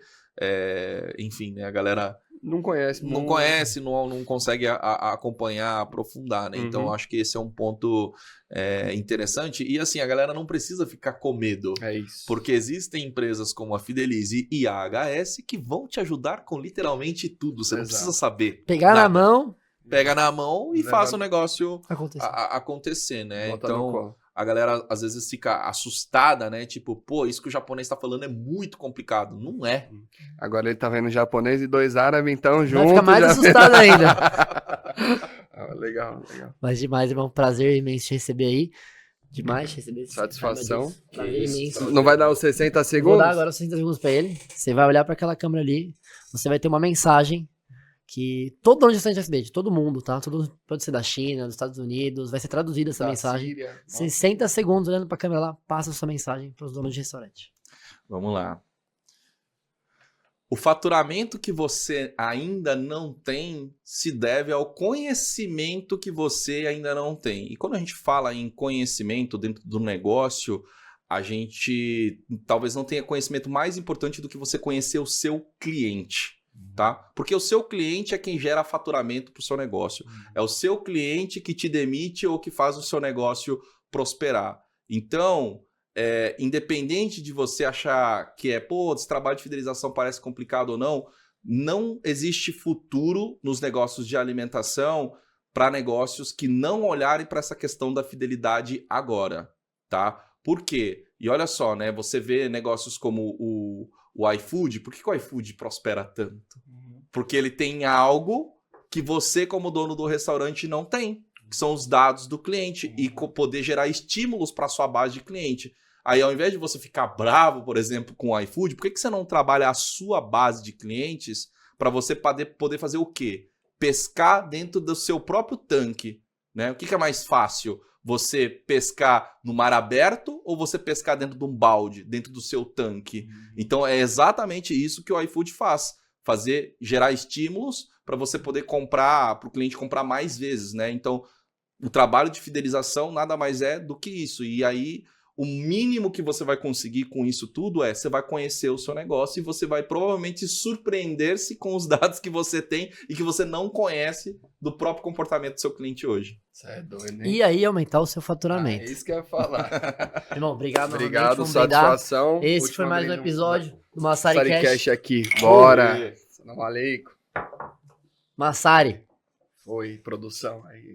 enfim, né, a galera não conhece. Não conhece, não consegue acompanhar, aprofundar, né? Então, eu acho que esse é um ponto interessante. E assim, a galera não precisa ficar com medo. É isso. Porque existem empresas como a Fidelize e a AHS que vão te ajudar com literalmente tudo. Você não precisa saber. Pegar na mão. Pega na mão e faça o negócio acontecer, né? Bota Então, a galera às vezes fica assustada, né? Tipo, pô, isso que o japonês tá falando é muito complicado. Não é. Agora ele tá vendo japonês e 2 árabes, então junto. Vai ficar mais assustado ainda. Legal. Mas demais, irmão. Prazer imenso te receber aí. Demais te receber. Satisfação. Prazer imenso. Não vai dar os 60 segundos? Vou dar agora os 60 segundos pra ele. Você vai olhar pra aquela câmera ali. Você vai ter uma mensagem que todo dono de restaurante FB, de todo mundo, tá? Pode ser da China, dos Estados Unidos, vai ser traduzida essa mensagem. Síria. 60 segundos olhando pra câmera lá, passa a sua mensagem pros donos de restaurante. Vamos lá. O faturamento que você ainda não tem se deve ao conhecimento que você ainda não tem. E quando a gente fala em conhecimento dentro do negócio, a gente talvez não tenha conhecimento mais importante do que você conhecer o seu cliente. Tá? Porque o seu cliente é quem gera faturamento para o seu negócio. É o seu cliente que te demite ou que faz o seu negócio prosperar. Então, independente de você achar que esse trabalho de fidelização parece complicado ou não, não existe futuro nos negócios de alimentação para negócios que não olharem para essa questão da fidelidade agora, tá? Por quê? E olha só, né? Você vê negócios como o iFood. Por que o iFood prospera tanto? Porque ele tem algo que você, como dono do restaurante, não tem, que são os dados do cliente e poder gerar estímulos para sua base de cliente. Aí, ao invés de você ficar bravo, por exemplo, com o iFood, por que você não trabalha a sua base de clientes para você poder fazer o quê? Pescar dentro do seu próprio tanque, né? O que é mais fácil? Você pescar no mar aberto ou você pescar dentro de um balde, dentro do seu tanque? Então, é exatamente isso que o iFood faz. Gerar estímulos para você poder comprar, para o cliente comprar mais vezes, né? Então, o trabalho de fidelização nada mais é do que isso. E aí, o mínimo que você vai conseguir com isso tudo você vai conhecer o seu negócio e você vai provavelmente surpreender-se com os dados que você tem e que você não conhece do próprio comportamento do seu cliente hoje. Isso é doido, hein? E aí aumentar o seu faturamento. É isso que eu ia falar. Irmão, obrigado. Obrigado, satisfação. Esse foi mais um episódio do Massari Cash aqui. Bora. Salam aleikum. Massari. Foi, produção. Aí,